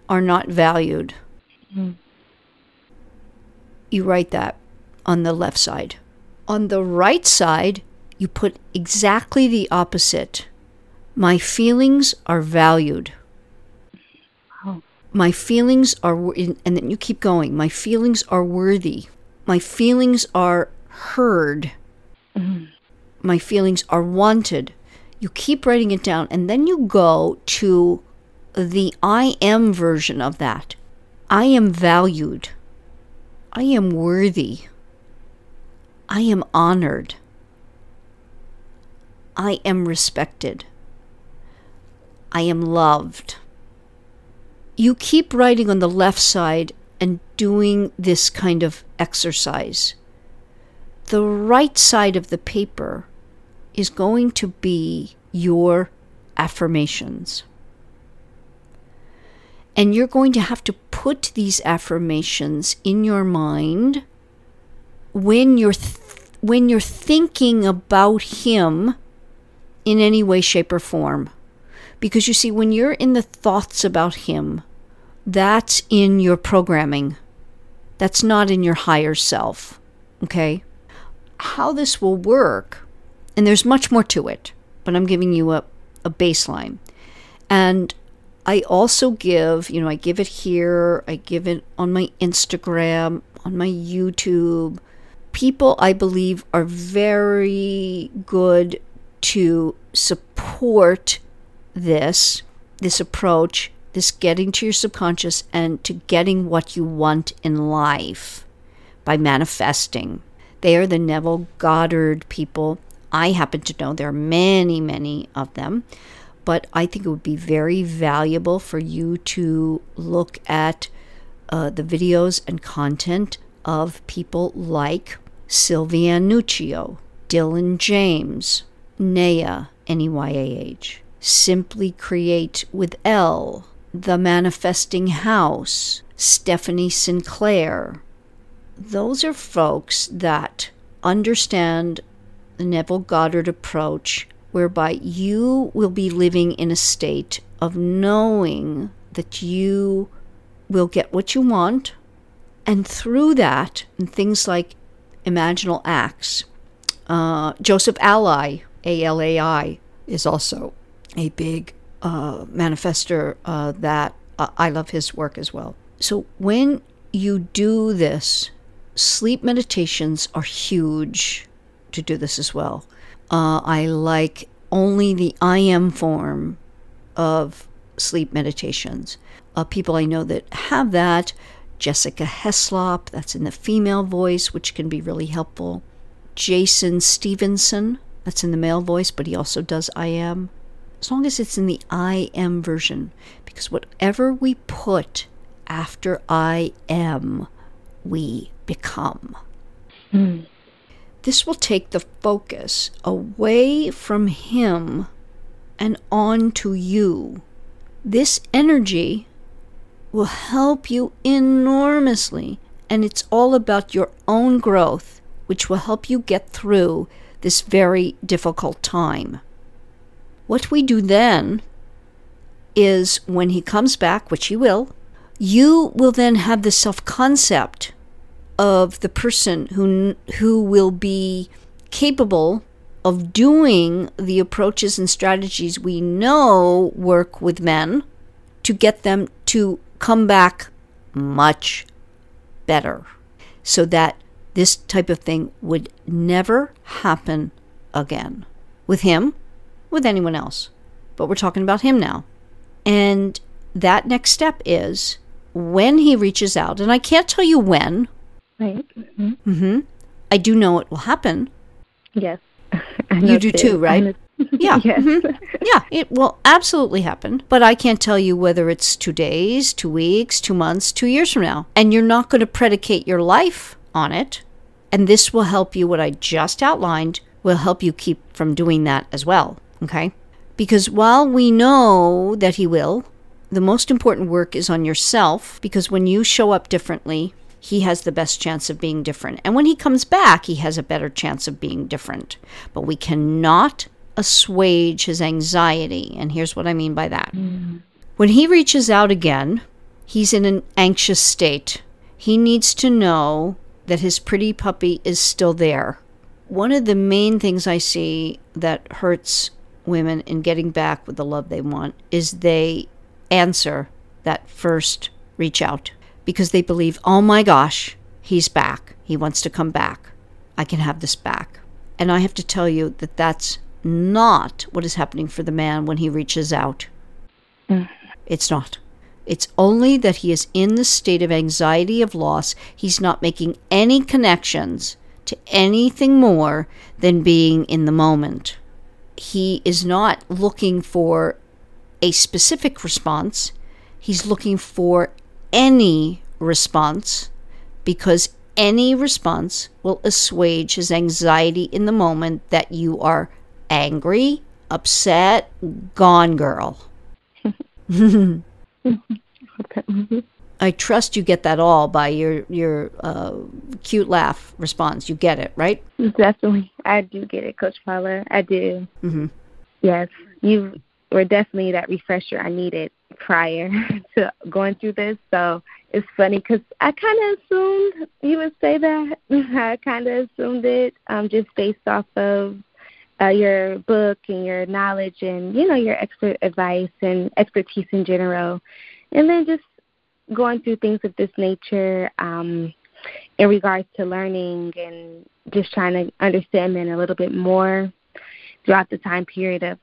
Speaker 2: are not valued. You write that on the left side. On the right side, you put exactly the opposite. My feelings are valued. My feelings are, and then you keep going. My feelings are worthy. My feelings are heard. My feelings are wanted. You keep writing it down, and then you go to the I am version of that. I am valued. I am worthy. I am honored. I am respected. I am loved. You keep writing on the left side and doing this kind of exercise. The right side of the paper is going to be your affirmations. And you're going to have to put these affirmations in your mind when you're thinking about him in any way, shape, or form. Because you see, when you're in the thoughts about him, that's in your programming. That's not in your higher self. Okay? How this will work, and there's much more to it. but I'm giving you a baseline. And I also give, I give it here, I give it on my Instagram, on my YouTube. People, I believe, are very good to support this approach, this getting to your subconscious and to getting what you want in life by manifesting. They are the Neville Goddard people. I happen to know there are many, many of them, but I think it would be very valuable for you to look at the videos and content of people like Sylvia Nuccio, Dylan James, Neya, N-E-Y-A-H, Simply Create with L, The Manifesting House, Stephanie Sinclair. Those are folks that understand the Neville Goddard approach, whereby you will be living in a state of knowing that you will get what you want, and through that, and things like imaginal acts. Joseph Alai, A-L-A-I, is also a big manifester that I love his work as well. So when you do this, sleep meditations are huge to do this as well. I like only the I am form of sleep meditations. People I know that have that, Jessica Heslop, that's in the female voice, which can be really helpful. Jason Stevenson, that's in the male voice, but he also does I am. As long as it's in the I am version, because whatever we put after I am, we become. This will take the focus away from him and on to you. This energy will help you enormously, and it's all about your own growth, which will help you get through this very difficult time. What we do then is when he comes back, which he will, you will then have the self-concept of the person who will be capable of doing the approaches and strategies we know work with men to get them to come back much better, so that this type of thing would never happen again. With him, with anyone else. But we're talking about him now. And that next step is when he reaches out, and I can't tell you when.
Speaker 6: Right.
Speaker 2: I do know it will happen.
Speaker 6: Yes.
Speaker 2: You do too, right? Yeah.
Speaker 6: Yes.
Speaker 2: Yeah, it will absolutely happen. But I can't tell you whether it's 2 days, 2 weeks, 2 months, 2 years from now. And you're not going to predicate your life on it. And this will help you, what I just outlined, will help you keep from doing that as well. Okay? Because while we know that he will, the most important work is on yourself, because when you show up differently, he has the best chance of being different. And when he comes back, he has a better chance of being different. But we cannot assuage his anxiety. And here's what I mean by that. When he reaches out again, he's in an anxious state. He needs to know that his pretty puppy is still there. One of the main things I see that hurts women in getting back with the love they want is they answer that first reach out, because they believe, oh my gosh, he's back. He wants to come back. I can have this back. And I have to tell you that that's not what is happening for the man when he reaches out. It's not. It's only that he is in the state of anxiety of loss. He's not making any connections to anything more than being in the moment. He is not looking for a specific response. He's looking for any response, because any response will assuage his anxiety in the moment that you are angry, upset, gone girl. I trust you get that all by your cute laugh response. You get it, right?
Speaker 6: Definitely. I do get it, Coach Paula. I do. Yes. You were definitely that refresher I needed prior to going through this. So it's funny because I kind of assumed you would say that. I kind of assumed it just based off of your book and your knowledge and, your expert advice and expertise in general. And then just going through things of this nature in regards to learning and just trying to understand men a little bit more throughout the time period of,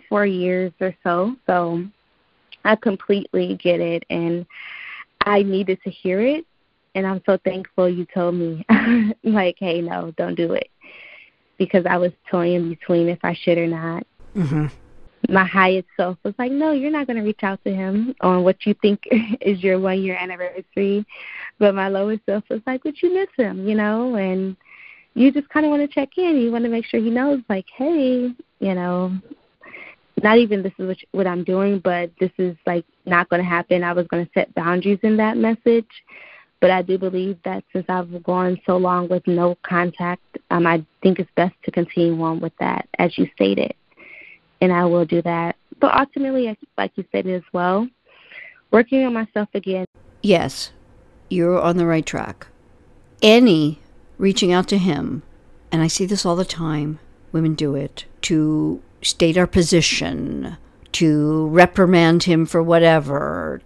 Speaker 6: 4 years or so. So I completely get it, and I needed to hear it, and I'm so thankful you told me, like, hey, no, don't do it, because I was toying in between if I should or not.
Speaker 2: Mm-hmm.
Speaker 6: My highest self was like, no, you're not going to reach out to him on what you think is your 1-year anniversary. But my lowest self was like, but you miss him, and you just kind of want to check in. You want to make sure he knows, like, hey, not even this is what I'm doing, but this is, like, not going to happen. I was going to set boundaries in that message. But I do believe that since I've gone so long with no contact, I think it's best to continue on with that, as you stated. And I will do that. But ultimately, like you said as well, working on myself again.
Speaker 2: Yes, you're on the right track. Any reaching out to him, and I see this all the time, women do it, to state our position, to reprimand him for whatever,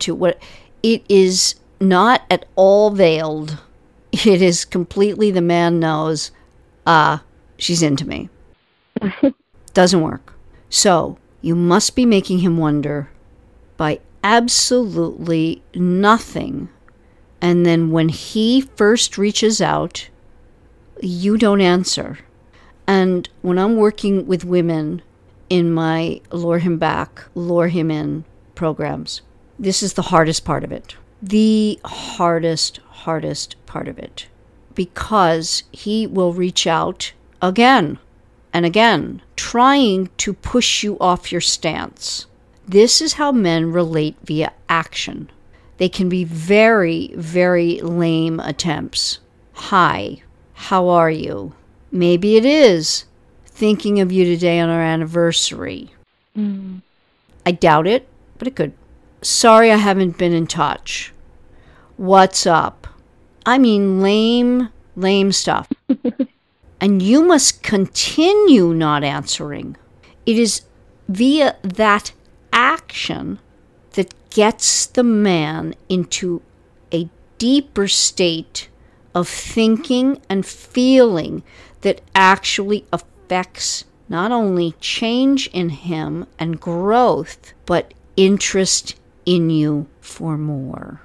Speaker 2: it is not at all veiled. It is completely the man knows, she's into me. Doesn't work. So you must be making him wonder by absolutely nothing. And then when he first reaches out, you don't answer. And when I'm working with women in my Lure Him Back, Lure Him In programs, this is the hardest part of it. The hardest part of it. Because he will reach out again and again, trying to push you off your stance. This is how men relate via action. They can be very, very lame attempts. Hi, how are you? Maybe it is thinking of you today on our anniversary. I doubt it, but it could. Sorry I haven't been in touch. What's up? I mean, lame stuff. And you must continue not answering. It is via that action that gets the man into a deeper state of thinking and feeling that actually affects not only change in him and growth, but interest in you for more.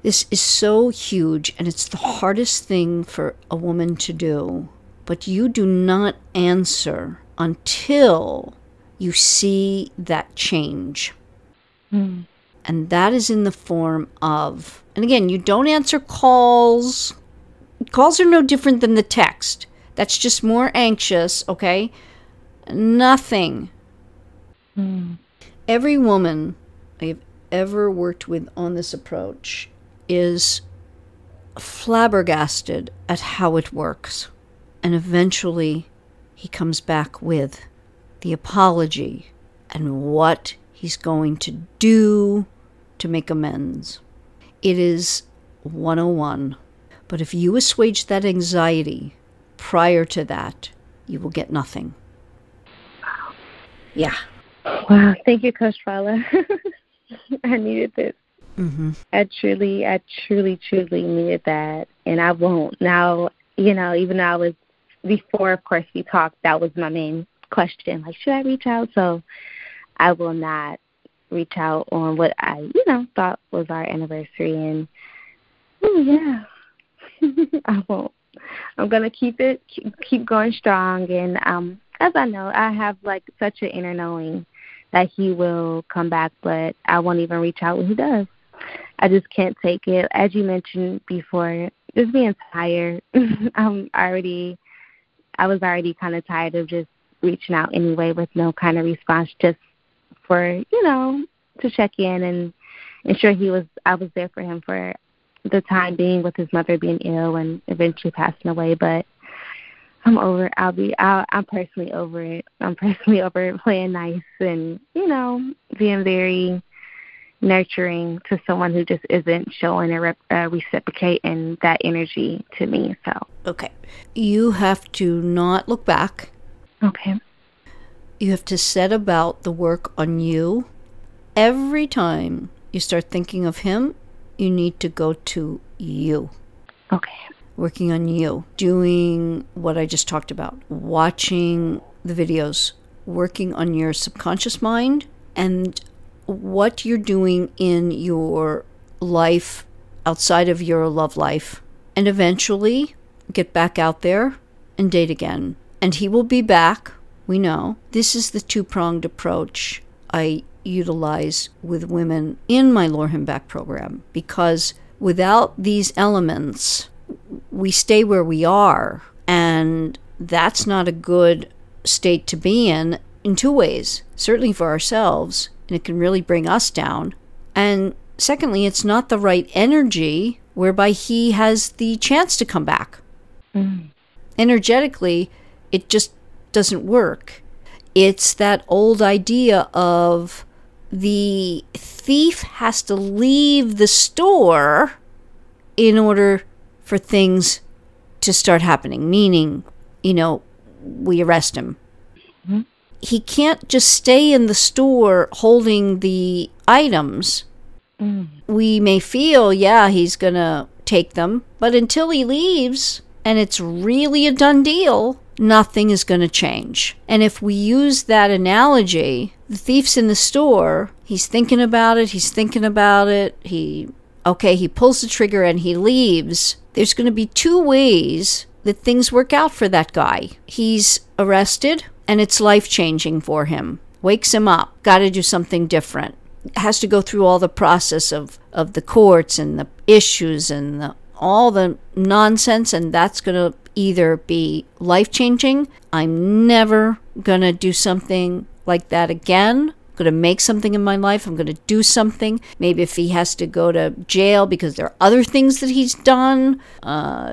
Speaker 2: This is so huge, and it's the hardest thing for a woman to do. But you do not answer until you see that change. And that is in the form of, and again, you don't answer calls. Calls are no different than the text. That's just more anxious, okay? Nothing. Every woman I've ever worked with on this approach is flabbergasted at how it works. And eventually he comes back with the apology and what he's going to do to make amends. It is 101. But if you assuage that anxiety prior to that, you will get nothing.
Speaker 6: Wow.
Speaker 2: Yeah.
Speaker 6: Wow. Thank you, Coach Paula. I needed this. I truly needed that. And I won't. Now, even though I was, before, of course, we talked, that was my main question. Like, should I reach out? So I will not reach out on what I, thought was our anniversary. And, I won't. I'm going to keep going strong. And as I know, I have, like, such an inner knowing that he will come back, but I won't even reach out when he does. I just can't take it. As you mentioned before, just being tired. I was already kind of tired of just reaching out anyway with no kind of response, just for, to check in and ensure I was there for him for the time being, with his mother being ill and eventually passing away. But I'm over it. I'm personally over it. I'm personally over it playing nice and, being very nurturing to someone who just isn't showing or reciprocating that energy to me. So
Speaker 2: okay, you have to not look back.
Speaker 6: Okay.
Speaker 2: you have to set about the work on you. Every time you start thinking of him, you need to go to you.
Speaker 6: Okay.
Speaker 2: Working on you. Doing what I just talked about. Watching the videos. Working on your subconscious mind and what you're doing in your life outside of your love life. And eventually get back out there and date again. And he will be back. We know. This is the two-pronged approach I utilize with women in my Lure Him Back program, because without these elements, we stay where we are, and that's not a good state to be in two ways. Certainly for ourselves, and it can really bring us down. And secondly, it's not the right energy whereby he has the chance to come back. Energetically, it just doesn't work. It's that old idea of the thief has to leave the store in order for things to start happening, meaning, we arrest him. He can't just stay in the store holding the items. We may feel, he's going to take them, but until he leaves and it's really a done deal, nothing is going to change. And if we use that analogy, the thief's in the store, he's thinking about it, he pulls the trigger and he leaves. There's going to be two ways that things work out for that guy. He's arrested, and it's life-changing for him. Wakes him up. Got to do something different. Has to go through all the process of the courts and the issues and all the nonsense, and that's going to either be life-changing. I'm never going to do something like that again. I'm going to make something in my life. I'm going to do something. Maybe if he has to go to jail because there are other things that he's done,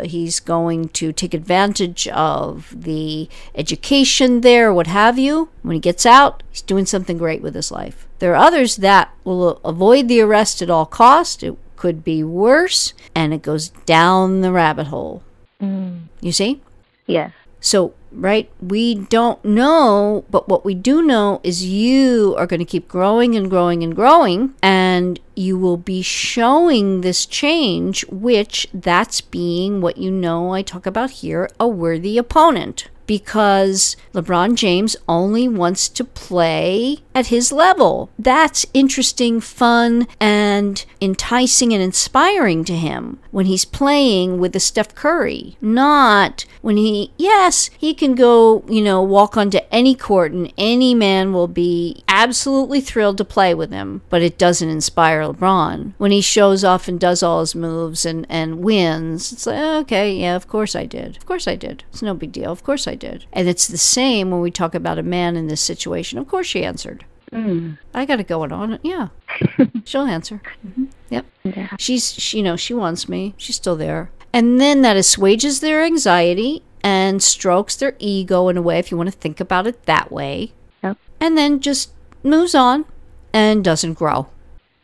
Speaker 2: he's going to take advantage of the education there, what have you. When he gets out, he's doing something great with his life. There are others that will avoid the arrest at all costs. It could be worse, and it goes down the rabbit hole. You see?
Speaker 6: Yes.
Speaker 2: So, right, we don't know, but what we do know is you are going to keep growing and growing and growing, and you will be showing this change, which that's being what I talk about here, a worthy opponent. Because LeBron James only wants to play at his level. That's interesting, fun, and enticing and inspiring to him when he's playing with the Steph Curry. Not when he can go, walk onto any court and any man will be absolutely thrilled to play with him, but it doesn't inspire LeBron. When he shows off and does all his moves and wins, it's like, okay, yeah, of course I did. Of course I did. It's no big deal. Of course I did. And it's the same when we talk about a man in this situation. Of course she answered. I got it going on. Yeah. She'll answer. Yep.
Speaker 6: Yeah.
Speaker 2: She wants me. She's still there. And then that assuages their anxiety and strokes their ego in a way, if you want to think about it that way.
Speaker 6: Yep.
Speaker 2: And then just moves on and doesn't grow.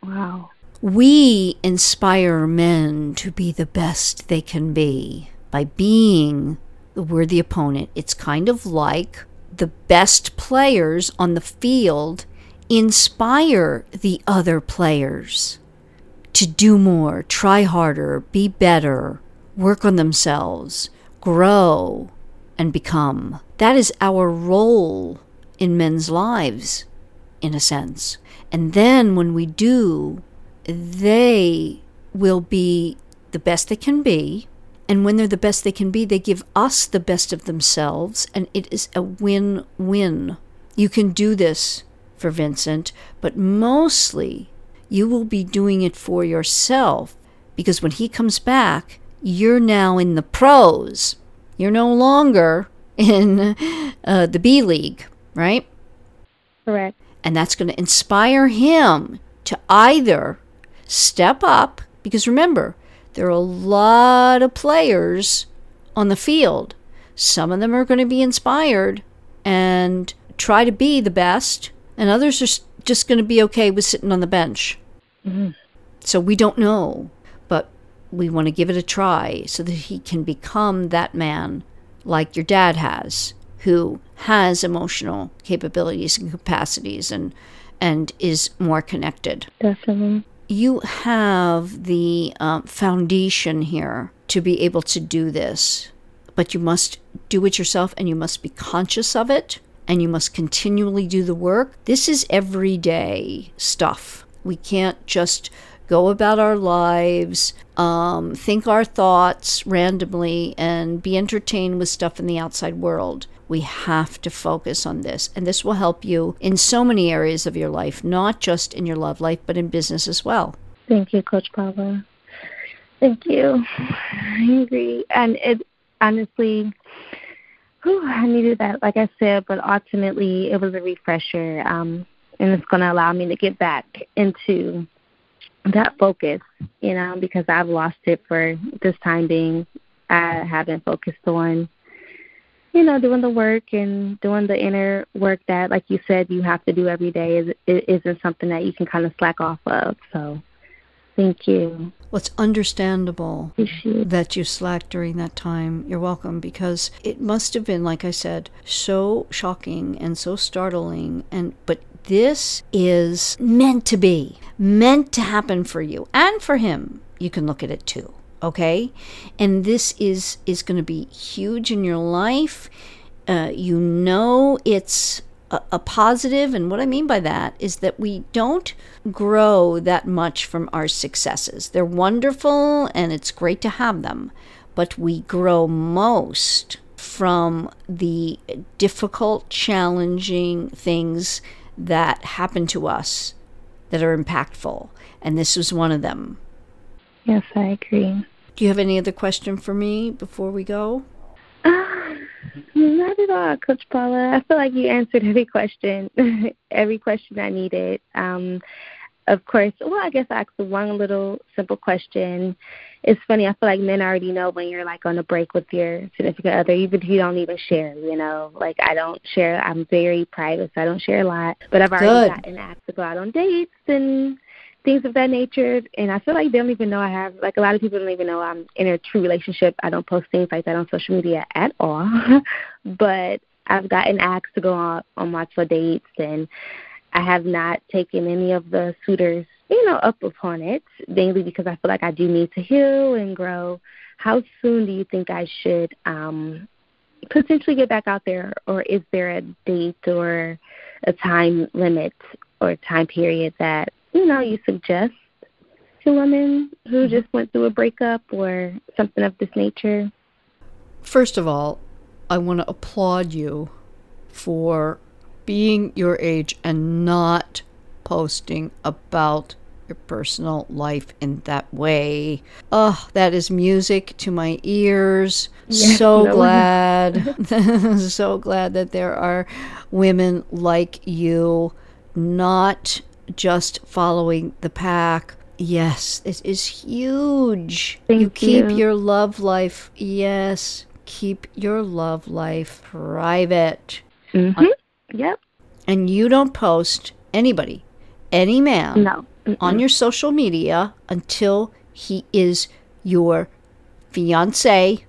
Speaker 6: Wow.
Speaker 2: We inspire men to be the best they can be by being the worthy opponent. It's kind of like the best players on the field inspire the other players to do more, try harder, be better, work on themselves, grow, and become. That is our role in men's lives, in a sense. And then when we do, they will be the best they can be. And when they're the best they can be, they give us the best of themselves, and it is a win-win. You can do this for Vincent, but mostly you will be doing it for yourself, because when he comes back, you're now in the pros. You're no longer in the B League, right?
Speaker 6: Correct.
Speaker 2: And that's going to inspire him to either step up, because remember, there are a lot of players on the field. Some of them are going to be inspired and try to be the best, and others are just going to be okay with sitting on the bench. So we don't know, but we want to give it a try so that he can become that man like your dad has, who has emotional capabilities and capacities and is more connected.
Speaker 6: Definitely.
Speaker 2: You have the foundation here to be able to do this, but you must do it yourself, and you must be conscious of it, and you must continually do the work. This is everyday stuff. We can't just go about our lives, think our thoughts randomly, and be entertained with stuff in the outside world. We have to focus on this, and this will help you in so many areas of your life, not just in your love life, but in business as well.
Speaker 6: Thank you, Coach Paula. Thank you. I agree. And it honestly, I needed that, like I said, but ultimately it was a refresher, and it's going to allow me to get back into that focus, because I've lost it for this time being. I haven't focused on, doing the work and doing the inner work that, like you said, you have to do every day. It isn't something that you can kind of slack off of. So thank you.
Speaker 2: Well, it's understandable that you slacked during that time. You're welcome, because it must have been, like I said, so shocking and so startling. But this is meant to happen for you and for him. You can look at it too, okay? And this is going to be huge in your life. It's a positive, and what I mean by that is that we don't grow that much from our successes. They're wonderful, and it's great to have them, but we grow most from the difficult, challenging things that happen to us that are impactful, and this was one of them.
Speaker 6: Yes, I agree.
Speaker 2: Do you have any other question for me before we go?
Speaker 6: Not at all, Coach Paula. I feel like you answered every question, every question I needed. Of course, I guess I asked one little simple question. It's funny, I feel like men already know when you're like on a break with your significant other, even if you don't even share, Like I don't share. I'm very private, so I don't share a lot. But I've already gotten asked to go out on dates and things of that nature. And I feel like they don't even know I have, like a lot of people don't even know I'm in a true relationship. I don't post things like that on social media at all. But I've gotten asked to go on multiple dates, and I have not taken any of the suitors up upon it, mainly because I feel like I do need to heal and grow. How soon do you think I should potentially get back out there, or is there a date or a time limit or time period that, you suggest to women who just went through a breakup or something of this nature?
Speaker 2: First of all, I want to applaud you for being your age and not posting about your personal life in that way. Oh, that is music to my ears. Yes, so glad that there are women like you, not just following the pack. Yes, it is huge.
Speaker 6: Thank you.
Speaker 2: Keep your love life. Yes, keep your love life private.
Speaker 6: Mm-hmm. Yep.
Speaker 2: And you don't post anybody, any man,
Speaker 6: no.
Speaker 2: on your social media until he is your fiancé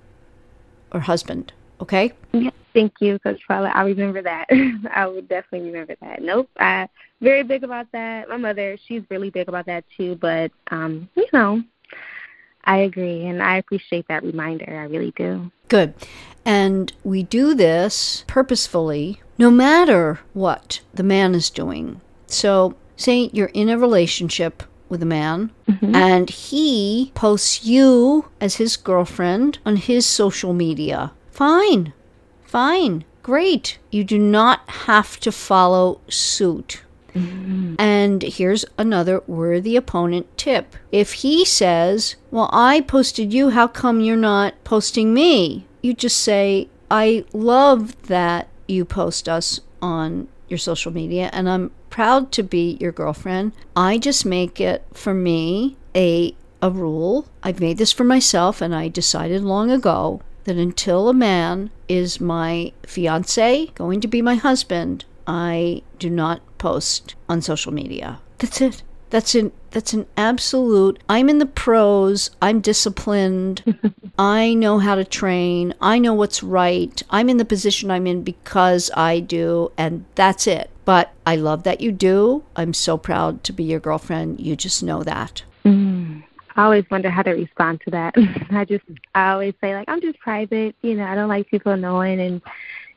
Speaker 2: or husband, okay?
Speaker 6: Yeah. Thank you, Coach Paula. I'll remember that. I would definitely remember that. Nope. I'm very big about that. My mother, she's really big about that too. But, I agree, and I appreciate that reminder. I really do.
Speaker 2: Good. And we do this purposefully, no matter what the man is doing. So say you're in a relationship with a man, and he posts you as his girlfriend on his social media. Fine, great. You do not have to follow suit. And here's another worthy opponent tip. If he says, well, I posted you, how come you're not posting me? You just say, I love that you post us on your social media, and I'm proud to be your girlfriend. I just make it, for me, a rule. I've made this for myself, and I decided long ago that until a man is my fiancé, going to be my husband, I do not post on social media. That's it. That's That's an absolute, I'm in the pros, I'm disciplined, I know how to train, I know what's right, I'm in the position I'm in because I do, and that's it. But I love that you do. I'm so proud to be your girlfriend. You just know that.
Speaker 6: I always wonder how to respond to that. I always say, like, I'm just private. I don't like people knowing, and,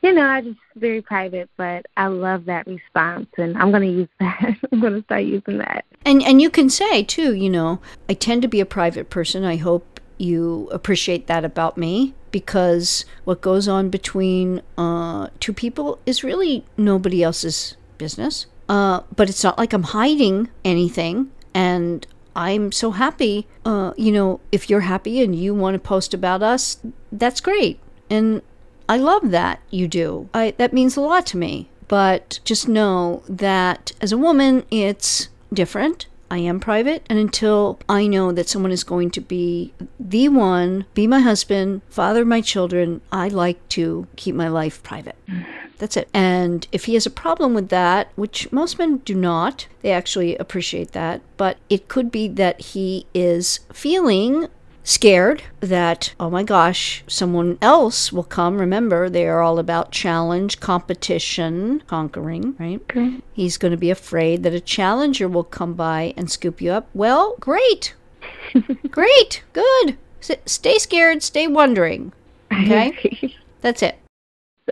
Speaker 6: I just very private. But I love that response, and I'm going to use that. I'm going to start using that.
Speaker 2: And you can say, too, I tend to be a private person. I hope you appreciate that about me, because what goes on between two people is really nobody else's business. But it's not like I'm hiding anything, and I'm so happy. If you're happy and you want to post about us, that's great. And I love that you do. That means a lot to me. But just know that as a woman, it's different. I am private. And until I know that someone is going to be the one, be my husband, father of my children, I like to keep my life private. That's it. And if he has a problem with that, which most men do not, they actually appreciate that. But it could be that he is feeling scared that, oh my gosh, someone else will come. Remember, they are all about challenge, competition, conquering, right?
Speaker 6: Okay.
Speaker 2: He's going to be afraid that a challenger will come by and scoop you up. Well, great. Great. Good. Stay scared. Stay wondering. Okay? That's it.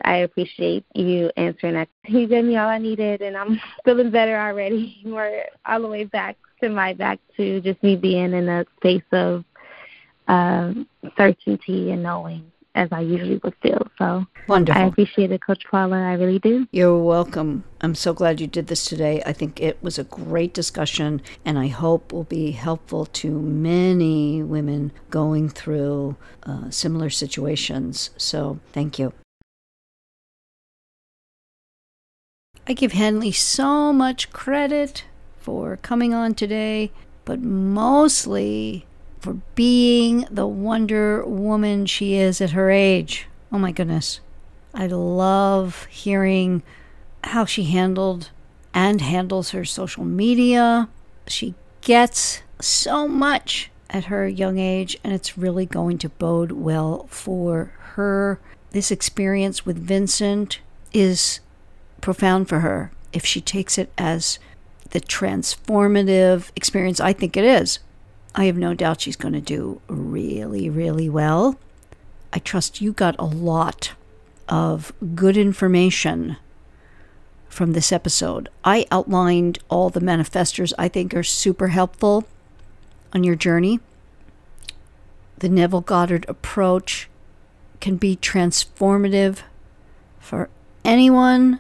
Speaker 6: I appreciate you answering that. You gave me all I needed, and I'm feeling better already. We're all the way back to just me being in a space of certainty and knowing, as I usually would feel. So
Speaker 2: wonderful.
Speaker 6: I appreciate it, Coach Paula. I really do.
Speaker 2: You're welcome. I'm so glad you did this today. I think it was a great discussion, and I hope will be helpful to many women going through similar situations. So thank you. I give Henley so much credit for coming on today, but mostly for being the Wonder Woman she is at her age. Oh my goodness. I love hearing how she handled and handles her social media. She gets so much at her young age, and it's really going to bode well for her. This experience with Vincent is profound for her if she takes it as the transformative experience I think it is. I have no doubt she's going to do really, really well. I trust you got a lot of good information from this episode. I outlined all the manifestors I think are super helpful on your journey. The Neville Goddard approach can be transformative for anyone.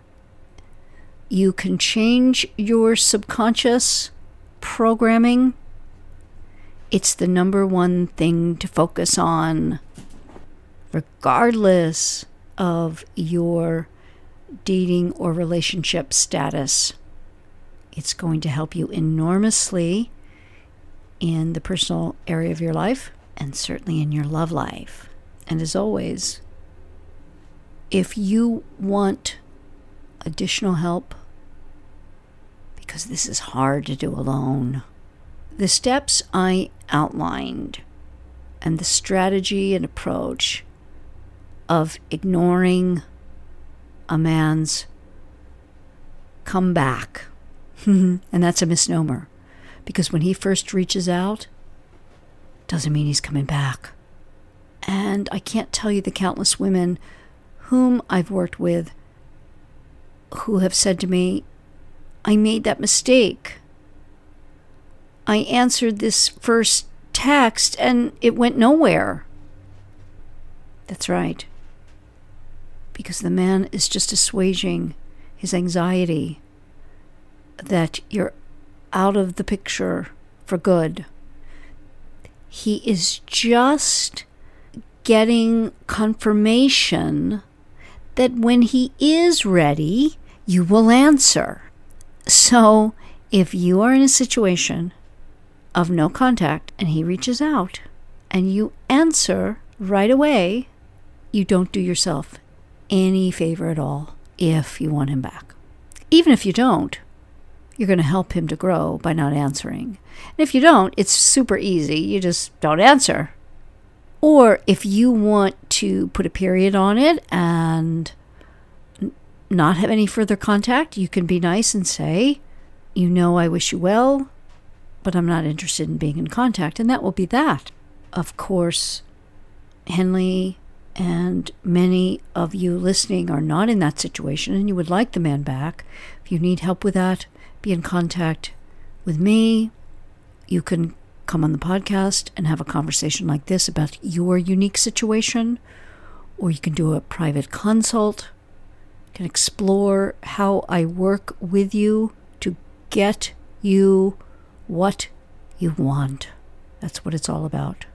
Speaker 2: You can change your subconscious programming. It's the number one thing to focus on, regardless of your dating or relationship status. It's going to help you enormously in the personal area of your life, and certainly in your love life. And as always, if you want additional help, because this is hard to do alone, the steps I outlined and the strategy and approach of ignoring a man's comeback, and that's a misnomer, because when he first reaches out, doesn't mean he's coming back. And I can't tell you the countless women whom I've worked with who have said to me, I made that mistake. I answered this first text and it went nowhere. That's right. Because the man is just assuaging his anxiety that you're out of the picture for good. He is just getting confirmation that when he is ready, you will answer. So if you are in a situation of no contact and he reaches out and you answer right away, you don't do yourself any favor at all if you want him back. Even if you don't, you're going to help him to grow by not answering. And if you don't, it's super easy. You just don't answer. Or if you want to put a period on it and not have any further contact, you can be nice and say, I wish you well, but I'm not interested in being in contact. And that will be that. Of course, Henley and many of you listening are not in that situation and you would like the man back. If you need help with that, be in contact with me. You can come on the podcast and have a conversation like this about your unique situation, or you can do a private consult. You can explore how I work with you to get you what you want. That's what it's all about.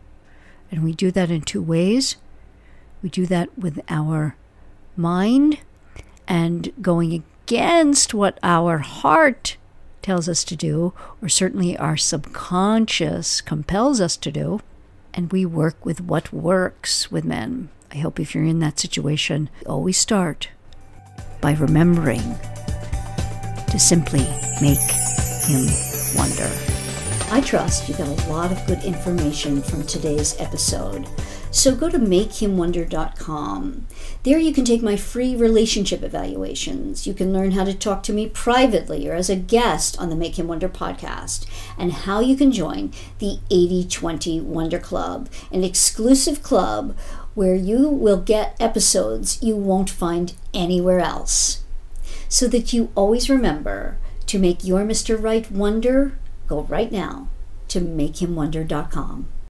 Speaker 2: And we do that in two ways. We do that with our mind and going against what our heart tells us to do, or certainly our subconscious compels us to do. And we work with what works with men. I hope if you're in that situation, always start by remembering to simply make him wonder. I trust you got a lot of good information from today's episode. So go to makehimwonder.com. There you can take my free relationship evaluations. You can learn how to talk to me privately or as a guest on the Make Him Wonder podcast, and how you can join the 80/20 Wonder Club, an exclusive club where you will get episodes you won't find anywhere else. So that you always remember to make your Mr. Right wonder, go right now to makehimwonder.com.